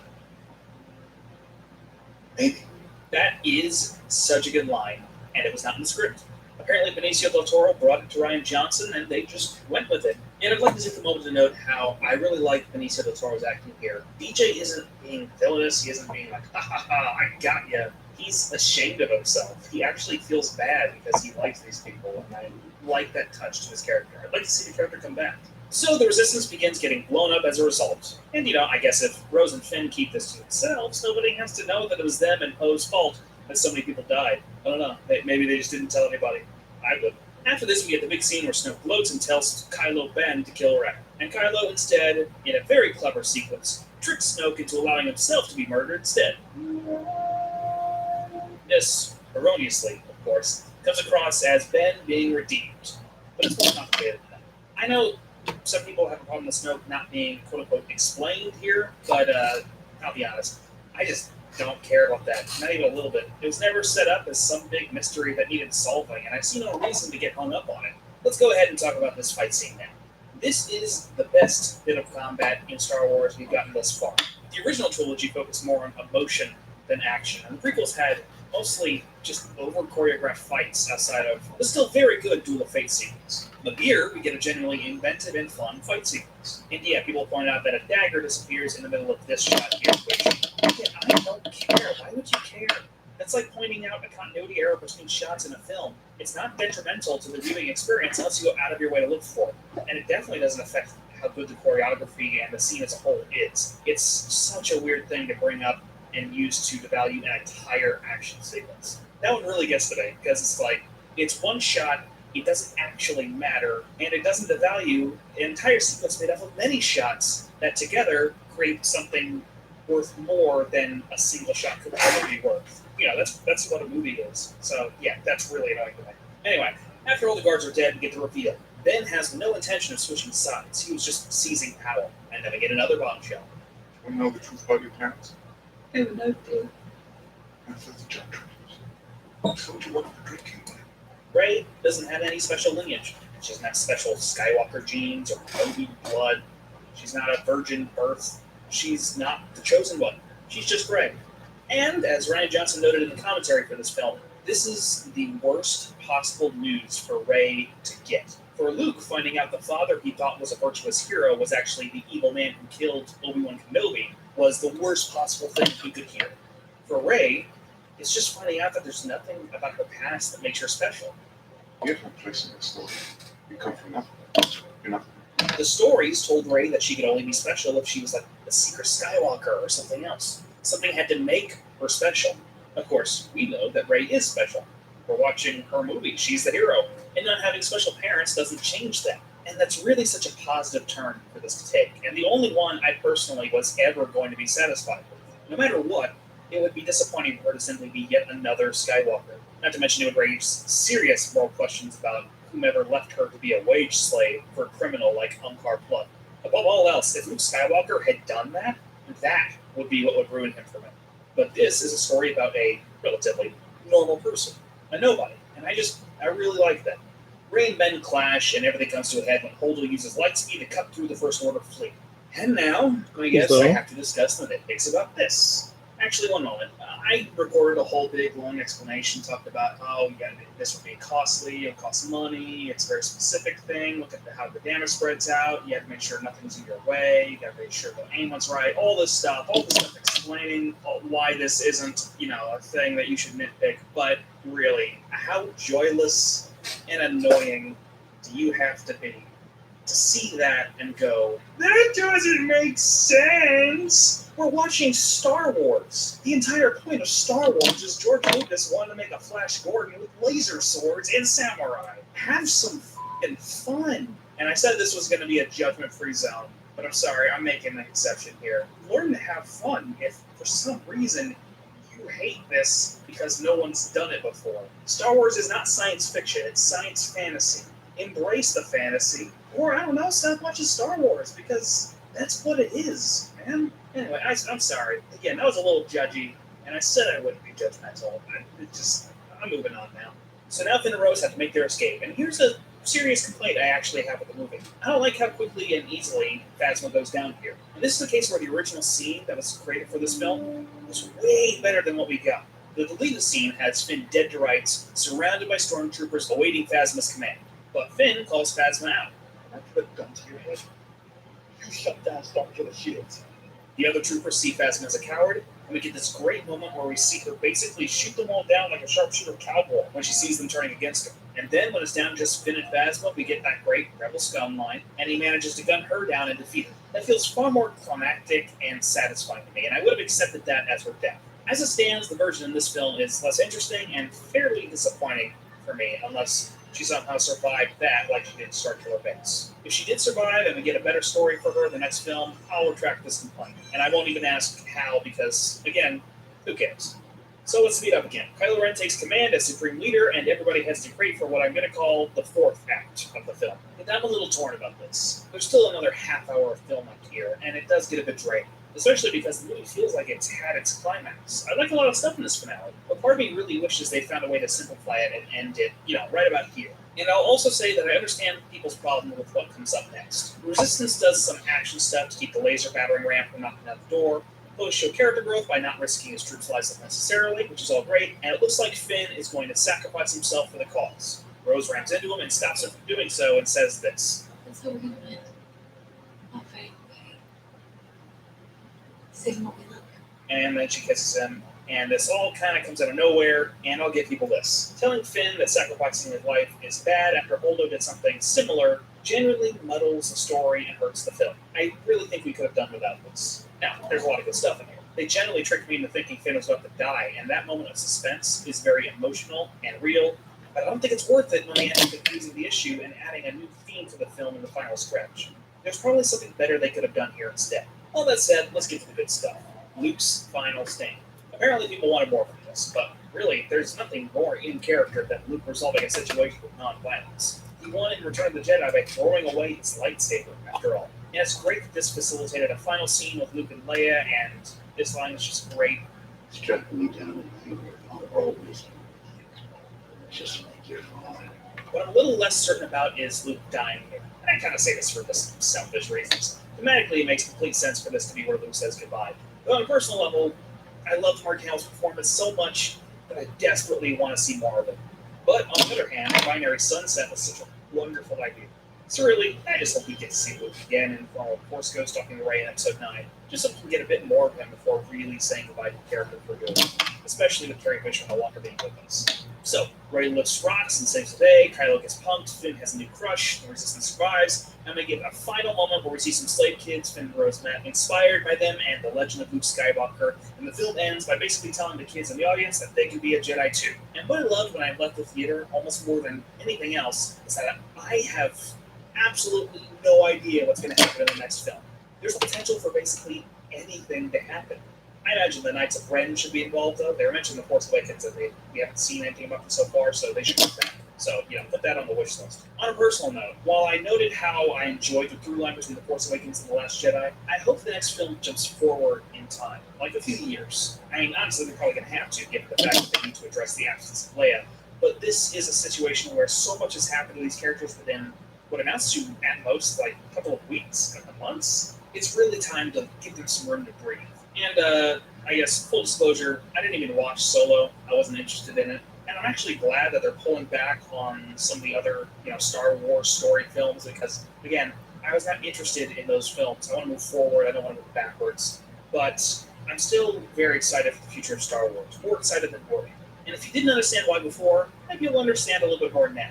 G: Maybe.
E: That is such a good line, and it was not in the script. Apparently Benicio del Toro brought it to Rian Johnson, and they just went with it. And I'd like to take the moment to note how I really like Benicio del Toro's acting here. DJ isn't being villainous, he isn't being like, ha ha ha, I got ya. He's ashamed of himself. He actually feels bad because he likes these people, and I like that touch to his character. I'd like to see the character come back. So the Resistance begins getting blown up as a result. And, I guess if Rose and Finn keep this to themselves, nobody has to know that it was them and Poe's fault that so many people died. I don't know. Maybe they just didn't tell anybody. I would. After this, we get the big scene where Snoke gloats and tells Kylo Ben to kill Rey. And Kylo instead, in a very clever sequence, tricks Snoke into allowing himself to be murdered instead. This, erroneously, of course, comes across as Ben being redeemed. But it's more complicated than that. I know some people have a problem with Snoke not being quote-unquote explained here, but I'll be honest, I just don't care about that, not even a little bit. It was never set up as some big mystery that needed solving, and I see no reason to get hung up on it. Let's go ahead and talk about this fight scene now. This is the best bit of combat in Star Wars we've gotten thus far. The original trilogy focused more on emotion than action, and the prequels had mostly just over-choreographed fights outside of the still very good Duel of Fate sequence. But here, we get a genuinely inventive and fun fight sequence. And yeah, people point out that a dagger disappears in the middle of this shot here, which, again, I don't care. Why would you care? That's like pointing out a continuity error between shots in a film. It's not detrimental to the viewing experience unless you go out of your way to look for it. And it definitely doesn't affect how good the choreography and the scene as a whole is. It's such a weird thing to bring up and use to devalue an entire action sequence. That one really gets to me, because it's like, it's one shot it doesn't actually matter, and it doesn't devalue an entire sequence made up of many shots that together create something worth more than a single shot could ever be worth. That's what a movie is. So yeah, that's really annoying to me. Anyway, after all the guards are dead, we get the reveal. Ben has no intention of switching sides. He was just seizing power, and then we get another bombshell.
G: You want to know the truth about your parents?
J: Oh, no, dear.
G: That's the judge. I told you what the drinking was.
E: Rey doesn't have any special lineage. She doesn't have special Skywalker genes or Kenobi blood. She's not a virgin birth. She's not the chosen one. She's just Rey. And as Ryan Johnson noted in the commentary for this film, this is the worst possible news for Rey to get. For Luke, finding out the father he thought was a virtuous hero was actually the evil man who killed Obi-Wan Kenobi was the worst possible thing he could hear. For Rey, it's just finding out that there's nothing about her past that makes her special.
G: You have no place in this story. You come from nothing. You're nothing.
E: The stories told Rey that she could only be special if she was like a secret Skywalker or something else. Something had to make her special. Of course, we know that Rey is special. We're watching her movie. She's the hero. And not having special parents doesn't change that. And that's really such a positive turn for this to take. And the only one I personally was ever going to be satisfied with. No matter what, it would be disappointing for her to simply be yet another Skywalker. Not to mention it would raise serious moral questions about whomever left her to be a wage slave for a criminal like Unkar Plutt. Above all else, if Luke Skywalker had done that, that would be what would ruin him for me. But this is a story about a relatively normal person, a nobody, and I really like that. Rey and Ben clash, and everything comes to a head when Holdo uses light speed to cut through the First Order fleet. And now, I guess I have to discuss the nitpicks about this. Actually, one moment. I recorded a whole big, long explanation, talked about how this would be costly, it'll cost money, it's a very specific thing, look at how the damage spreads out, you have to make sure nothing's in your way, you got to make sure the aim was right, all this stuff explaining why this isn't, a thing that you should nitpick, but really, how joyless and annoying do you have to be to see that and go, that doesn't make sense? We're watching Star Wars. The entire point of Star Wars is George Lucas wanted to make a Flash Gordon with laser swords and samurai. Have some f***ing fun. And I said this was going to be a judgment-free zone, but I'm sorry, I'm making an exception here. Learn to have fun if, for some reason, you hate this because no one's done it before. Star Wars is not science fiction, it's science fantasy. Embrace the fantasy, or I don't know, stop watching Star Wars, because that's what it is, man. Anyway, I'm sorry. Again, that was a little judgy, and I said I wouldn't be judgmental. I'm moving on now. So now Finn and Rose have to make their escape, and here's a serious complaint I actually have with the movie. I don't like how quickly and easily Phasma goes down here. And this is a case where the original scene that was created for this film was way better than what we got. The deleted scene has Finn dead to rights, surrounded by stormtroopers awaiting Phasma's command. But Finn calls Phasma out.
G: I put a gun to your head. You shut down Starkiller shields.
E: The other troopers see Phasma as a coward, and we get this great moment where we see her basically shoot them all down like a sharpshooter cowboy when she sees them turning against her. And then when it's down to just Finn and Phasma, we get that great Rebel Scum line, and he manages to gun her down and defeat her. That feels far more climactic and satisfying to me, and I would have accepted that as her death. As it stands, the version in this film is less interesting and fairly disappointing for me, unless she somehow survived that like she did Starkiller Base. If she did survive and we get a better story for her in the next film, I'll retract this complaint. And I won't even ask how because, again, who cares? So let's speed up again. Kylo Ren takes command as Supreme Leader, and everybody has to crate for what I'm going to call the fourth act of the film. And I'm a little torn about this. There's still another half hour of film up here, and it does get a bit draining. Especially because the movie feels like it's had its climax. I like a lot of stuff in this finale, but part of me really wishes they found a way to simplify it and end it, right about here. And I'll also say that I understand people's problem with what comes up next. Resistance does some action stuff to keep the laser battering ram from knocking out the door. Both show character growth by not risking his troops' lives unnecessarily, which is all great, and it looks like Finn is going to sacrifice himself for the cause. Rose rams into him and stops him from doing so and says this.
J: That's how we're gonna end. Not very okay. Say what we look.
E: And then she kisses him, and this all kind of comes out of nowhere, and I'll give people this. Telling Finn that sacrificing his life is bad after Holdo did something similar genuinely muddles the story and hurts the film. I really think we could have done without this. Now, there's a lot of good stuff in here. They generally tricked me into thinking Finn was about to die, and that moment of suspense is very emotional and real, but I don't think it's worth it when they end up confusing the issue and adding a new theme for the film in the final stretch. There's probably something better they could have done here instead. All that said, let's get to the good stuff. Luke's final stand. Apparently people wanted more from this, but really, there's nothing more in character than Luke resolving a situation with non-violence. He won in Return of the Jedi by throwing away his lightsaber, after all. And it's great that this facilitated a final scene with Luke and Leia, and this line is just great.
G: Struck me down in anger on all this. Just like your father.
E: What I'm a little less certain about is Luke dying here. And I kind of say this for just selfish reasons. Thematically, it makes complete sense for this to be where Luke says goodbye. But on a personal level, I loved Mark Hamill's performance so much that I desperately want to see more of it. But on the other hand, Binary Sunset was such a wonderful idea. So really, I just hope we get to see Luke again in the form of Force Ghost talking to Rey in Episode 9, just so we can get a bit more of him before really saying goodbye to the character for good, especially with Carrie Fisher no longer being with us. So, Rey lifts rocks and saves the day, Kylo gets punked, Finn has a new crush, the Resistance survives, and we get a final moment where we see some slave kids, Finn and Rose Matt, inspired by them and the legend of Luke Skywalker, and the film ends by basically telling the kids in the audience that they can be a Jedi too. And what I loved when I left the theater, almost more than anything else, is that I have absolutely no idea what's going to happen in the next film. There's a potential for basically anything to happen. I imagine the Knights of Ren should be involved, though. They were mentioned in The Force Awakens, and we haven't seen anything about them so far, so they should be back. So, put that on the wish list. On a personal note, while I noted how I enjoyed the through line between The Force Awakens and The Last Jedi, I hope the next film jumps forward in time, like a few years. I mean, honestly, they're probably going to have to, given the fact that they need to address the absence of Leia. But this is a situation where so much has happened to these characters within what amounts to, at most, like a couple of weeks, a couple of months. It's really time to give them some room to breathe. And, I guess, full disclosure, I didn't even watch Solo. I wasn't interested in it. And I'm actually glad that they're pulling back on some of the other, Star Wars story films because, again, I was not interested in those films. I want to move forward. I don't want to move backwards. But I'm still very excited for the future of Star Wars. More excited than worried. And if you didn't understand why before, maybe you'll understand a little bit more now.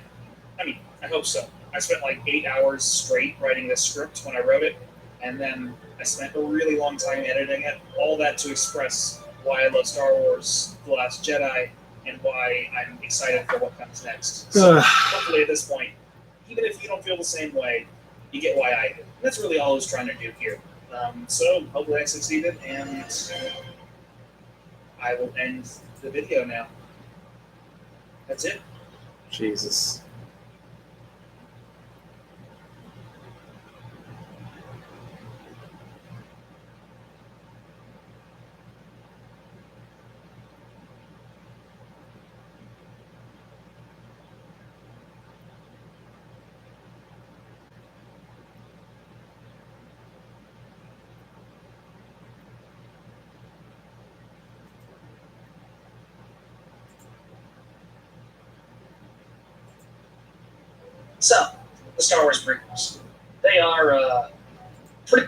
E: I mean, I hope so. I spent like 8 hours straight writing this script when I wrote it. And then I spent a really long time editing it. All that to express why I love Star Wars, The Last Jedi, and why I'm excited for what comes next. So hopefully at this point, even if you don't feel the same way, you get why I do. And that's really all I was trying to do here. So hopefully I succeeded, and I will end the video now. That's it.
A: Jesus.
E: So, the Star Wars prequels. They are pretty...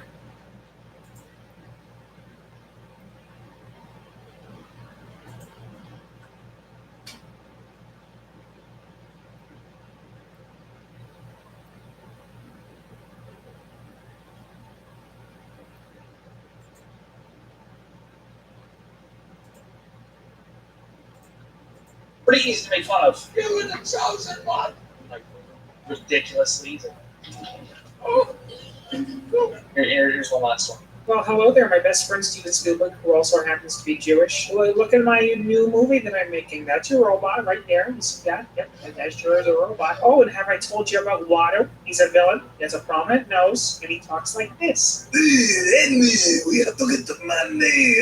E: pretty easy to make fun of.
G: You were the chosen one.
E: Like, ridiculously easy. Here's one last one.
K: Well, hello there, my best friend Steven Spielberg, who also happens to be Jewish. Well, look at my new movie that I'm making. That's a robot right there. You see that? Yep, that sure is a robot. Oh, and have I told you about Watto? He's a villain. He has a prominent nose, and he talks like this.
G: We have to get the money.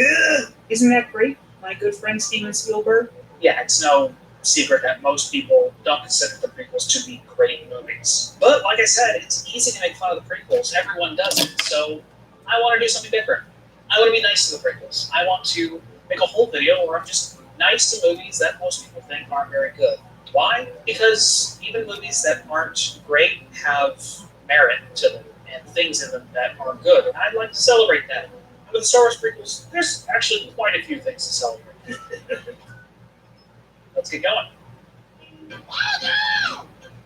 K: Isn't that great, my good friend Steven Spielberg?
E: Yeah, it's no secret that most people don't consider the prequels to be great movies. But like I said, it's easy to make fun of the prequels. Everyone does it, so I want to do something different. I want to be nice to the prequels. I want to make a whole video where I'm just nice to movies that most people think aren't very good. Why? Because even movies that aren't great have merit to them and things in them that are good. And I'd like to celebrate that. And with the Star Wars prequels, there's actually quite a few things to celebrate. Let's get going.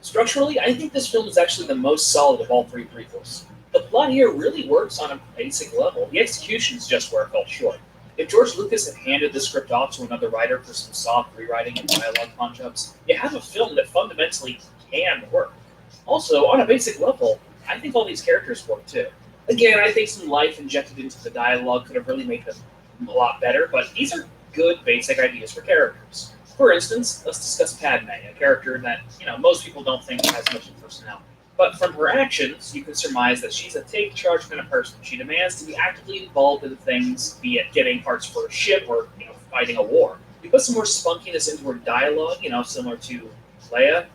E: Structurally, I think this film is actually the most solid of all three prequels. The plot here really works on a basic level. The execution is just where it fell short.
L: If George Lucas had handed the script off to another writer for some soft rewriting and dialogue punch-ups, you have a film that fundamentally can work. Also, on a basic level, I think all these characters work too. Again, I think some life injected into the dialogue could have really made them a lot better, but these are good basic ideas for characters. For instance, let's discuss Padme, a character that, most people don't think has much of personality. But from her actions, you can surmise that she's a take-charge kind of person. She demands to be actively involved in things, be it getting parts for a ship or, fighting a war. You put some more spunkiness into her dialogue, similar to Leia.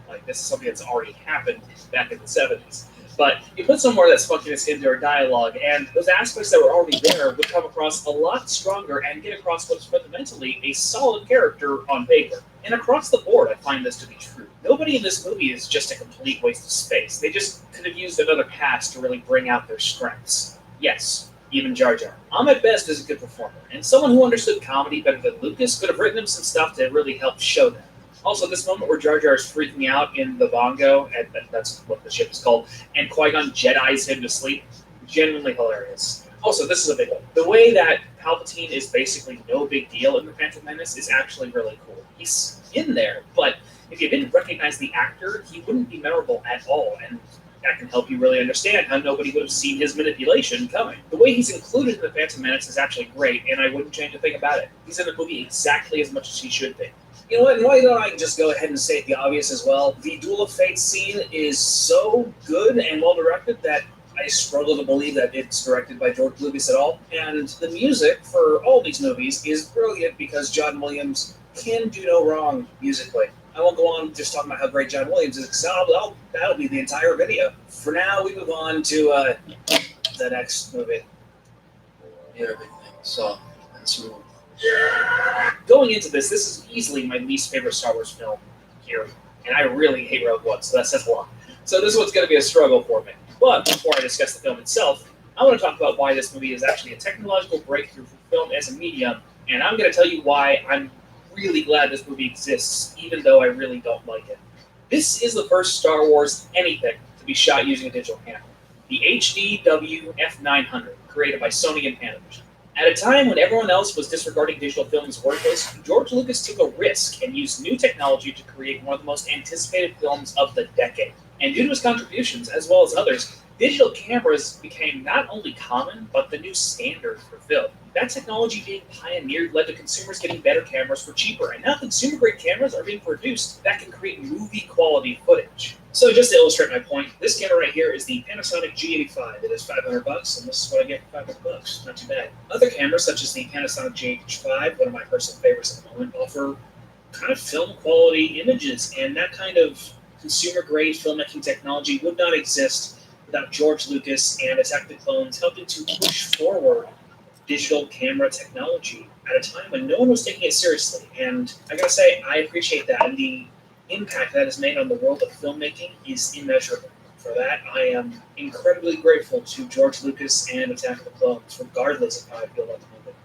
L: Like, this is something that's already happened back in the 70s. But you put some more of that spunkiness into her dialogue, and those aspects that were already there would come across a lot stronger and get across what's fundamentally a solid character on paper. And across the board, I find this to be true. Nobody in this movie is just a complete waste of space. They just could have used another cast to really bring out their strengths. Yes, even Jar Jar. Ahmed Best is a good performer, and someone who understood comedy better than Lucas could have written him some stuff to really help show that. Also, this moment where Jar Jar is freaking out in the bongo, and that's what the ship is called, and Qui-Gon Jedis him to sleep, genuinely hilarious. Also, this is a big one. The way that Palpatine is basically no big deal in The Phantom Menace is actually really cool. He's in there, but if you didn't recognize the actor, he wouldn't be memorable at all, and that can help you really understand how nobody would have seen his manipulation coming. The way he's included in The Phantom Menace is actually great, and I wouldn't change a thing about it. He's in the movie exactly as much as he should be. You know what, and why don't I just go ahead and state the obvious as well? The Duel of Fate scene is so good and well directed that I struggle to believe that it's directed by George Lucas at all. And the music for all these movies is brilliant because John Williams can do no wrong musically. I won't go on just talking about how great John Williams is, because that'll be the entire video. For now, we move on to the next movie.
H: Everything soft and smooth.
L: Going into this is easily my least favorite Star Wars film here, and I really hate Rogue One, so that says a lot. So this one's going to be a struggle for me. But before I discuss the film itself, I want to talk about why this movie is actually a technological breakthrough for film as a medium, and I'm going to tell you why I'm really glad this movie exists, even though I really don't like it. This is the first Star Wars anything to be shot using a digital camera. The HDW F900, created by Sony and Panavision. At a time when everyone else was disregarding digital film as worthless, George Lucas took a risk and used new technology to create one of the most anticipated films of the decade. And due to his contributions, as well as others, digital cameras became not only common, but the new standard for film. That technology being pioneered led to consumers getting better cameras for cheaper, and now consumer-grade cameras are being produced that can create movie-quality footage. So just to illustrate my point, this camera right here is the Panasonic G85. It is $500, and this is what I get for $500. Not too bad. Other cameras, such as the Panasonic GH5, one of my personal favorites at the moment, offer kind of film-quality images, and that kind of consumer-grade filmmaking technology would not exist without George Lucas and Attack of the Clones helping to push forward digital camera technology at a time when no one was taking it seriously. And I gotta say, I appreciate that, and the impact that has made on the world of filmmaking is immeasurable. For that, I am incredibly grateful to George Lucas and Attack of the Clones, regardless of how I feel about the movie.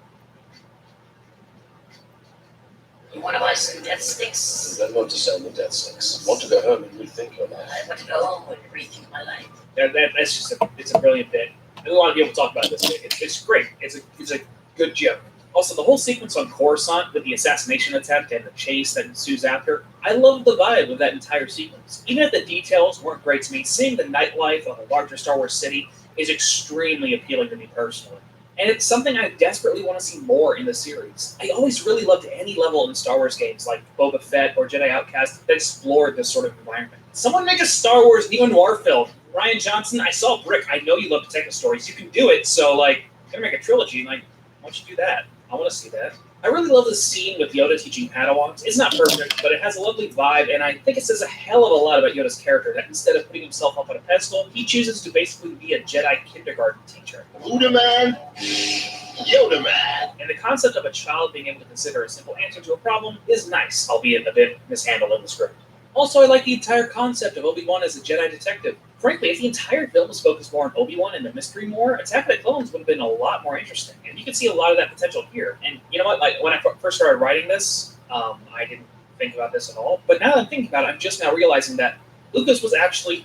C: You want to buy some death sticks?
H: I don't want to sell the death sticks. I want to go home and rethink your life.
C: I want to go home and rethink my life.
L: That's just it's a brilliant bit. And a lot of people talk about this bit. It's great. It's a good joke. Also, the whole sequence on Coruscant with the assassination attempt and the chase that ensues after, I love the vibe of that entire sequence. Even if the details weren't great to me, seeing the nightlife of a larger Star Wars city is extremely appealing to me personally. And it's something I desperately want to see more in the series. I always really loved any level in Star Wars games like Boba Fett or Jedi Outcast that explored this sort of environment. Someone make a Star Wars neo-noir film. Rian Johnson, I saw Brick. I know you love detective stories. You can do it, so, gonna make a trilogy. Why don't you do that? I want to see that. I really love the scene with Yoda teaching Padawans. It's not perfect, but it has a lovely vibe, and I think it says a hell of a lot about Yoda's character, that instead of putting himself up on a pedestal, he chooses to basically be a Jedi kindergarten teacher.
G: Buddha man, Yoda man.
L: And the concept of a child being able to consider a simple answer to a problem is nice, albeit a bit mishandled in the script. Also, I like the entire concept of Obi-Wan as a Jedi detective. Frankly, if the entire film was focused more on Obi-Wan and the mystery more, Attack of the Clones would have been a lot more interesting. And you can see a lot of that potential here. And you know what? When I first started writing this, I didn't think about this at all. But now that I'm thinking about it, I'm just now realizing that Lucas was actually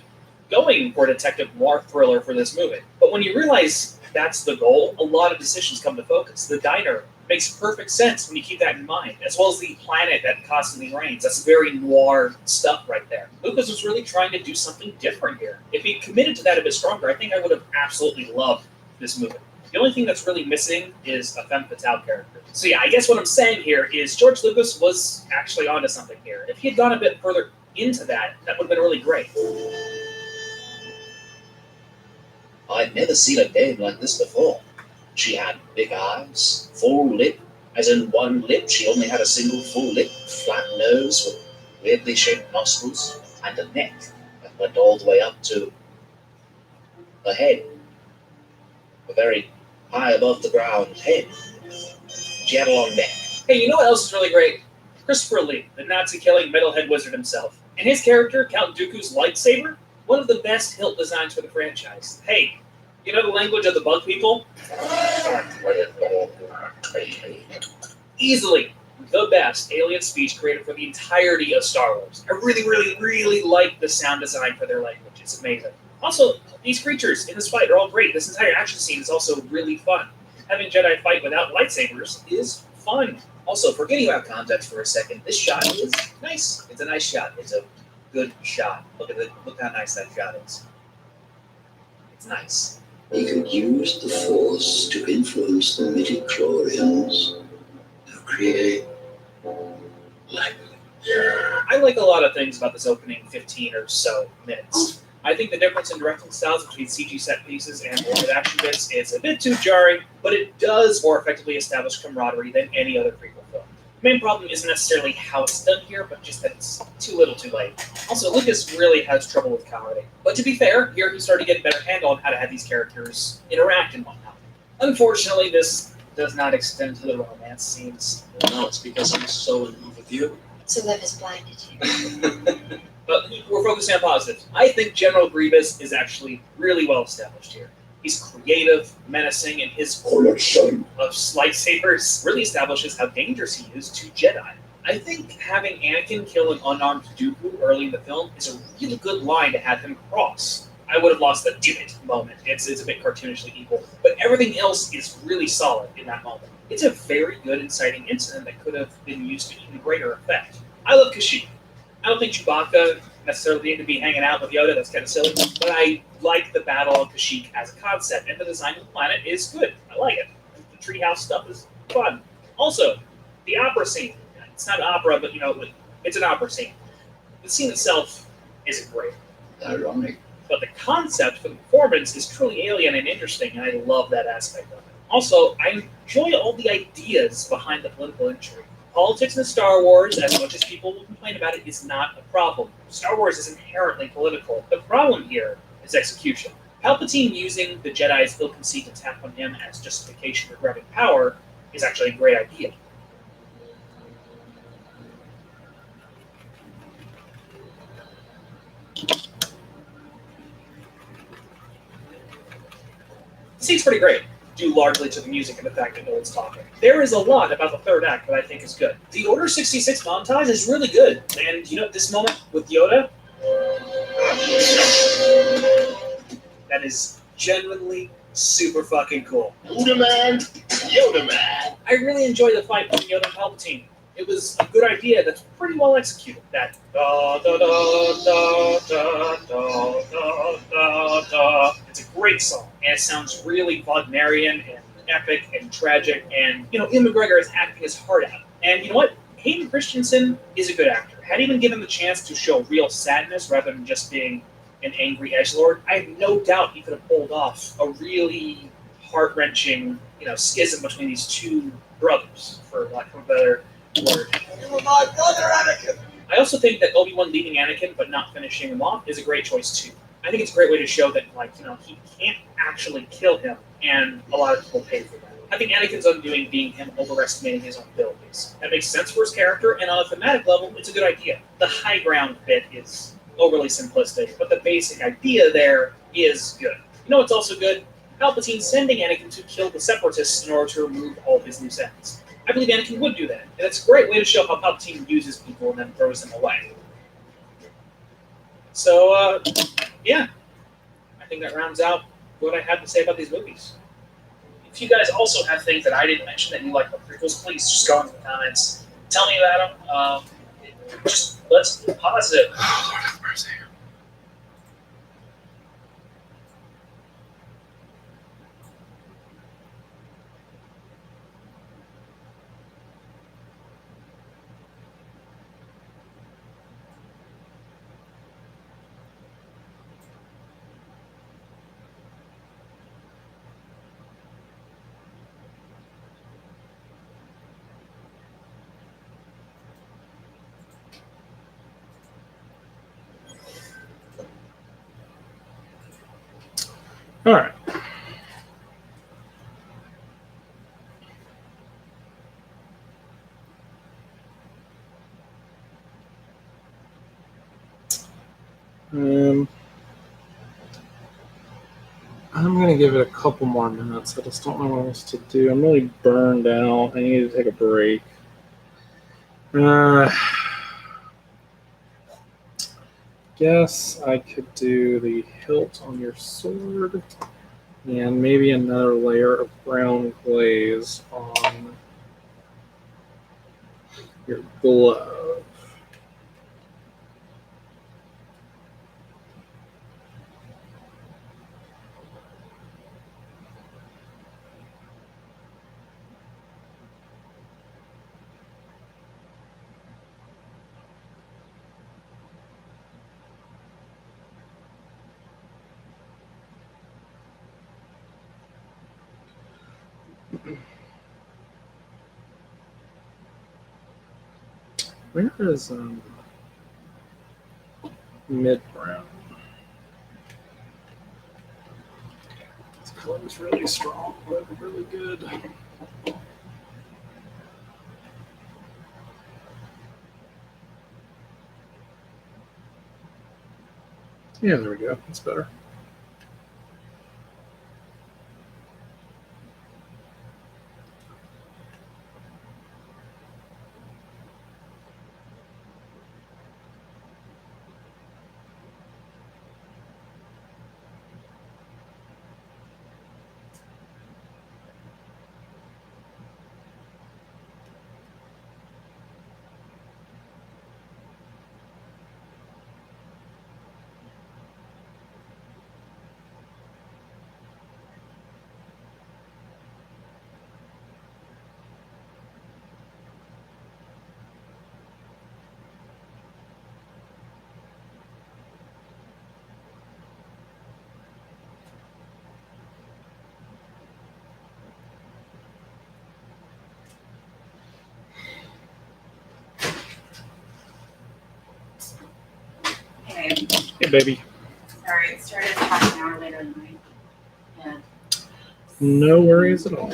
L: going for a detective noir thriller for this movie. But when you realize that's the goal, a lot of decisions come to focus. The diner makes perfect sense when you keep that in mind, as well as the planet that constantly rains. That's very noir stuff right there. Lucas was really trying to do something different here. If he committed to that a bit stronger, I think I would have absolutely loved this movie. The only thing that's really missing is a femme fatale character. So yeah, I guess what I'm saying here is George Lucas was actually onto something here. If he had gone a bit further into that, that would have been really great.
E: I'd never seen a babe like this before. She had big eyes, full lip, as in one lip. She only had a single full lip, flat nose with weirdly shaped nostrils, and a neck that went all the way up to her head. A very high above the ground head. She had a long neck.
L: Hey, you know what else is really great? Christopher Lee, the Nazi-killing metalhead wizard himself. And his character, Count Dooku's lightsaber, one of the best hilt designs for the franchise. Hey, you know the language of the bug people? Easily the best alien speech created for the entirety of Star Wars. I really, really, really like the sound design for their language. It's amazing. Also, these creatures in this fight are all great. This entire action scene is also really fun. Having Jedi fight without lightsabers is fun. Also, forgetting about context for a second, this shot is nice. It's a nice shot. It's a good shot. Look how nice that shot is. It's nice.
M: He could use the Force to influence the midichlorians to create life.
L: I like a lot of things about this opening 15 or so minutes. I think the difference in directing styles between CG set pieces and live action bits is a bit too jarring, but it does more effectively establish camaraderie than any other prequel film. The main problem isn't necessarily how it's done here, but just that it's too little too late. Also, Lucas really has trouble with comedy. But to be fair, here he's starting to get a better handle on how to have these characters interact and whatnot. Unfortunately, this does not extend to the romance scenes.
E: No, it's because I'm so in love with you.
F: So love has blinded you.
L: But we're focusing on positives. I think General Grievous is actually really well established here. He's creative, menacing, and his form of lightsabers really establishes how dangerous he is to Jedi. I think having Anakin kill an unarmed Dooku early in the film is a really good line to have him cross. I would have lost the "do it" moment. It's a bit cartoonishly evil, but everything else is really solid in that moment. It's a very good inciting incident that could have been used to even greater effect. I love Kashyyyk. I don't think Chewbacca necessarily needed to be hanging out with Yoda. That's kind of silly. But I like the battle of Kashyyyk as a concept, and the design of the planet is good. I like it. The treehouse stuff is fun. Also, the opera scene. It's not an opera, but it's an opera scene. The scene itself isn't great.
M: Ironic.
L: But the concept for the performance is truly alien and interesting, and I love that aspect of it. Also, I enjoy all the ideas behind the political intrigue. Politics in Star Wars, as much as people will complain about it, is not a problem. Star Wars is inherently political. The problem here is execution. Palpatine using the Jedi's ill conceit to tap on him as justification for grabbing power is actually a great idea. The scene's pretty great, due largely to the music and the fact that no one's talking. There is a lot about the third act that I think is good. The Order 66 montage is really good, and this moment with Yoda, that is genuinely super fucking cool.
H: Buddha man, Yoda man.
L: I really enjoyed the fight between Yoda and Palpatine. It was a good idea that's pretty well executed. That da da da da da da da da da. It's a great song, and it sounds really Wagnerian and epic and tragic. And Ian McGregor is acting his heart out. And you know what? Hayden Christensen is a good actor. Had he been given the chance to show real sadness rather than just being an angry edgelord, I have no doubt he could have pulled off a really heart-wrenching, schism between these two brothers, for lack of a better word.
D: You were my brother, Anakin!
L: I also think that Obi-Wan leading Anakin but not finishing him off is a great choice too. I think it's a great way to show that, he can't actually kill him, and a lot of people pay for that. I think Anakin's undoing being him overestimating his own abilities. That makes sense for his character, and on a thematic level, it's a good idea. The high ground bit is overly simplistic, but the basic idea there is good. You know what's also good? Palpatine sending Anakin to kill the Separatists in order to remove all of his loose ends. I believe Anakin would do that, and it's a great way to show how Palpatine uses people and then throws them away. So, yeah, think that rounds out what I had to say about these movies. If you guys also have things that I didn't mention that you like about prequels, please just go into the comments. Tell me about them. Just let's be positive.
A: Oh, Lord have mercy. All right. I'm going to give it a couple more minutes. I just don't know what else to do. I'm really burned out. I need to take a break. Guess I could do the hilt on your sword and maybe another layer of brown glaze on your glove. Where is mid brown? This color is really strong, but really good. Yeah, there we go. That's better.
N: Hey.
A: Hey, baby.
N: Sorry, it started half an hour later than I had.
A: No worries at all.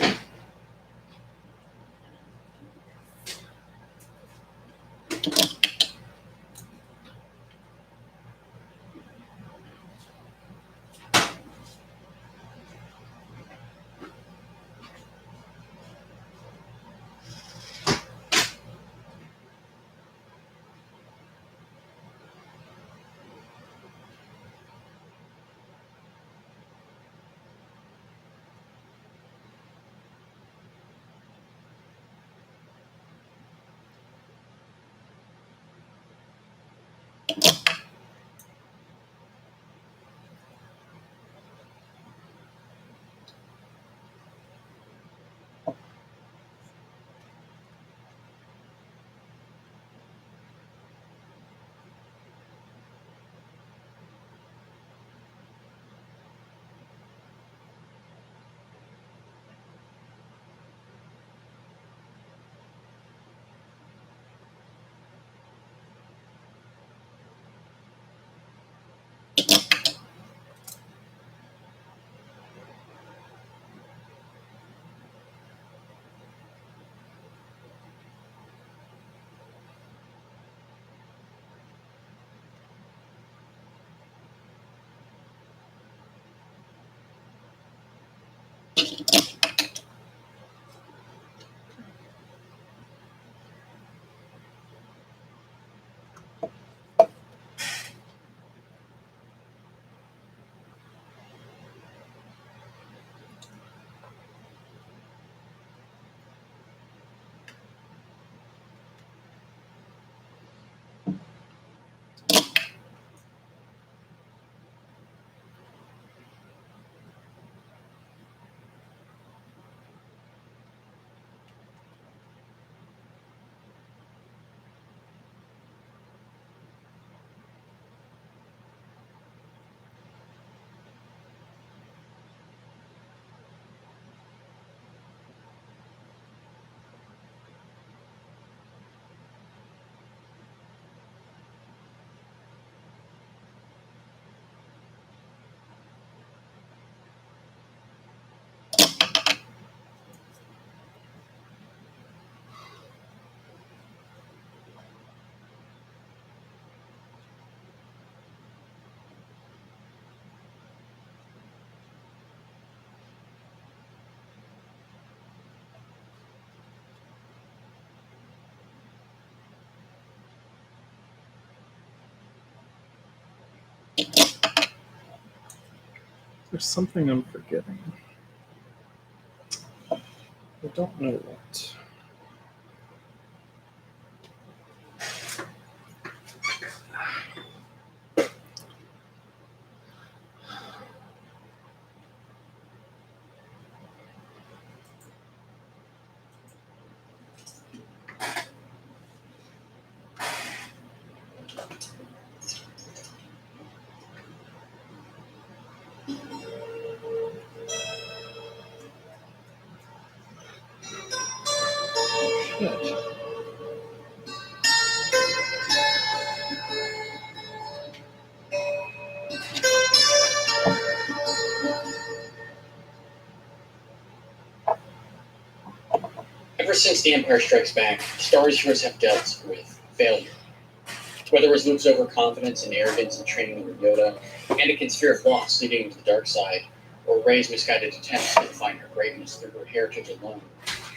A: There's something I'm forgetting. I don't know what. Shit.
C: Ever since The Empire Strikes Back, Star Wars heroes have dealt with failure. Whether it was Luke's overconfidence and arrogance in training under Yoda, Anakin's fear of loss leading to the dark side, or Rey's misguided attempts to define her greatness through her heritage alone,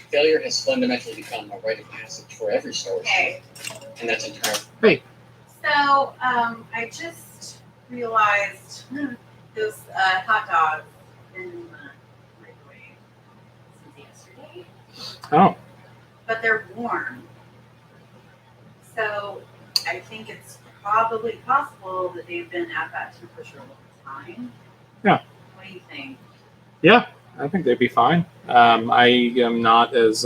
C: failure has fundamentally become a rite of passage for every Star Wars hero, and that's entirely.
A: Hey.
N: So, I just realized those hot dogs in the microwave since yesterday,
A: Oh.
N: but they're warm. So, I think it's probably possible that they've been at that temperature all the time.
A: Yeah.
N: What do you think?
A: Yeah, I think they'd be fine. I am not as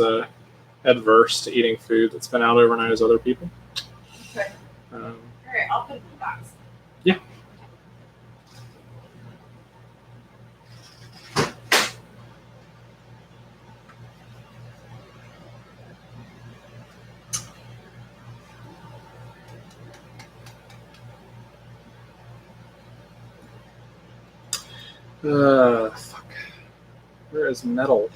A: adverse to eating food that's been out overnight as other people.
N: Okay. All right, I'll put it in the box.
A: Yeah. Fuck. Where is metal?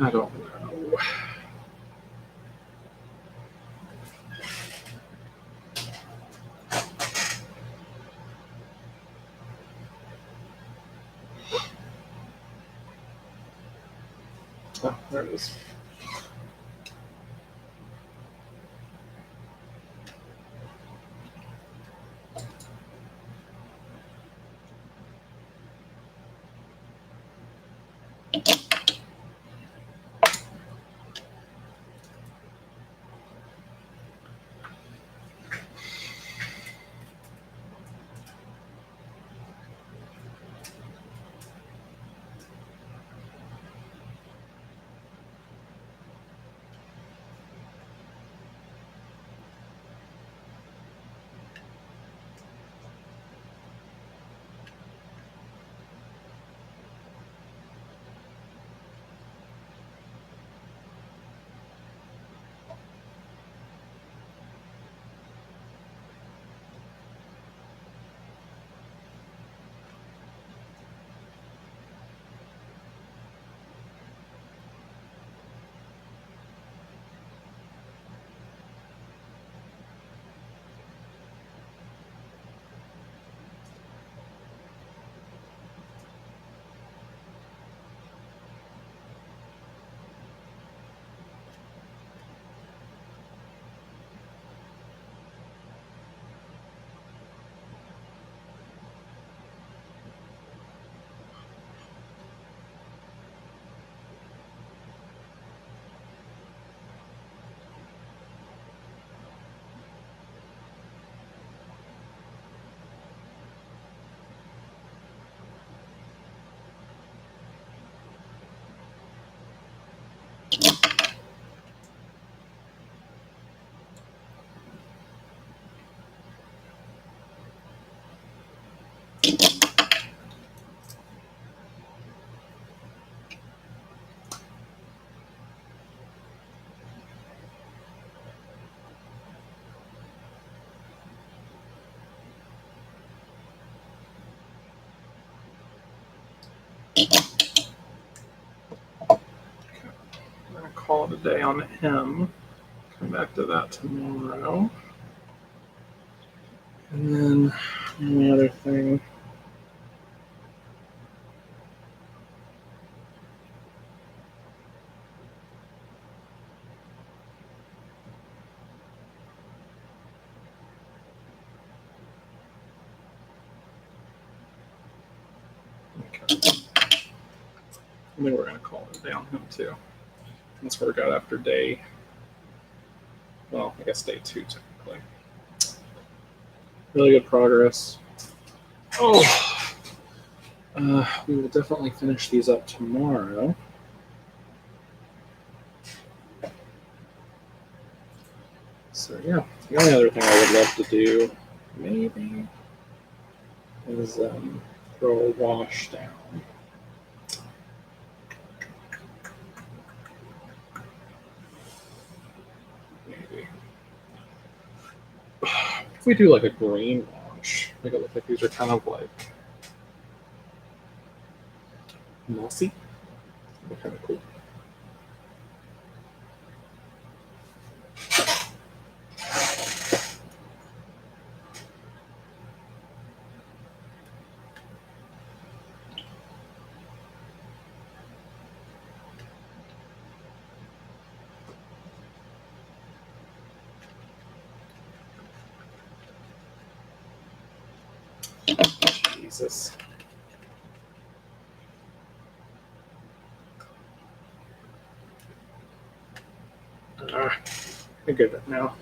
A: I don't know. Oh, there it is. I'm going to call it a day on him. Come back to that tomorrow. And then the other thing. I think we're going to call it a day on him too. Let's work out after day. Well, I guess day 2 technically. Really good progress. Oh, we will definitely finish these up tomorrow. So yeah, the only other thing I would love to do, maybe, is throw a wash down. Maybe. If we do like a green wash, make it look like these are kind of like mossy. That'd be kind of cool. Jesus. I get it now.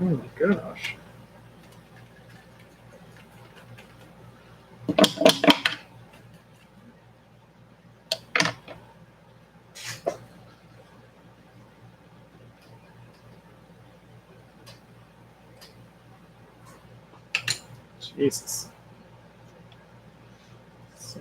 A: Oh my gosh. Jesus. So,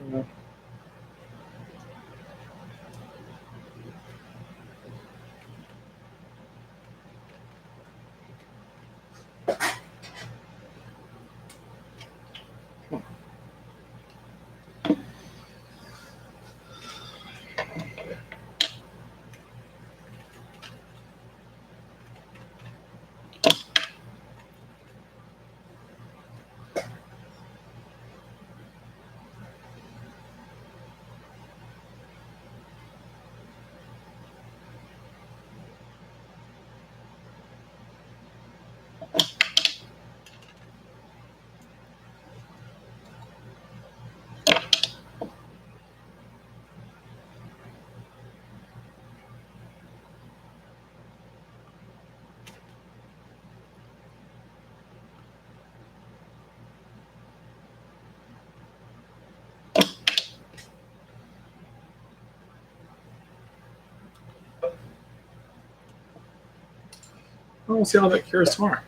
A: we'll see how that cures tomorrow.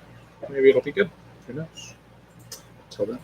A: Maybe it'll be good. Who knows? Until then.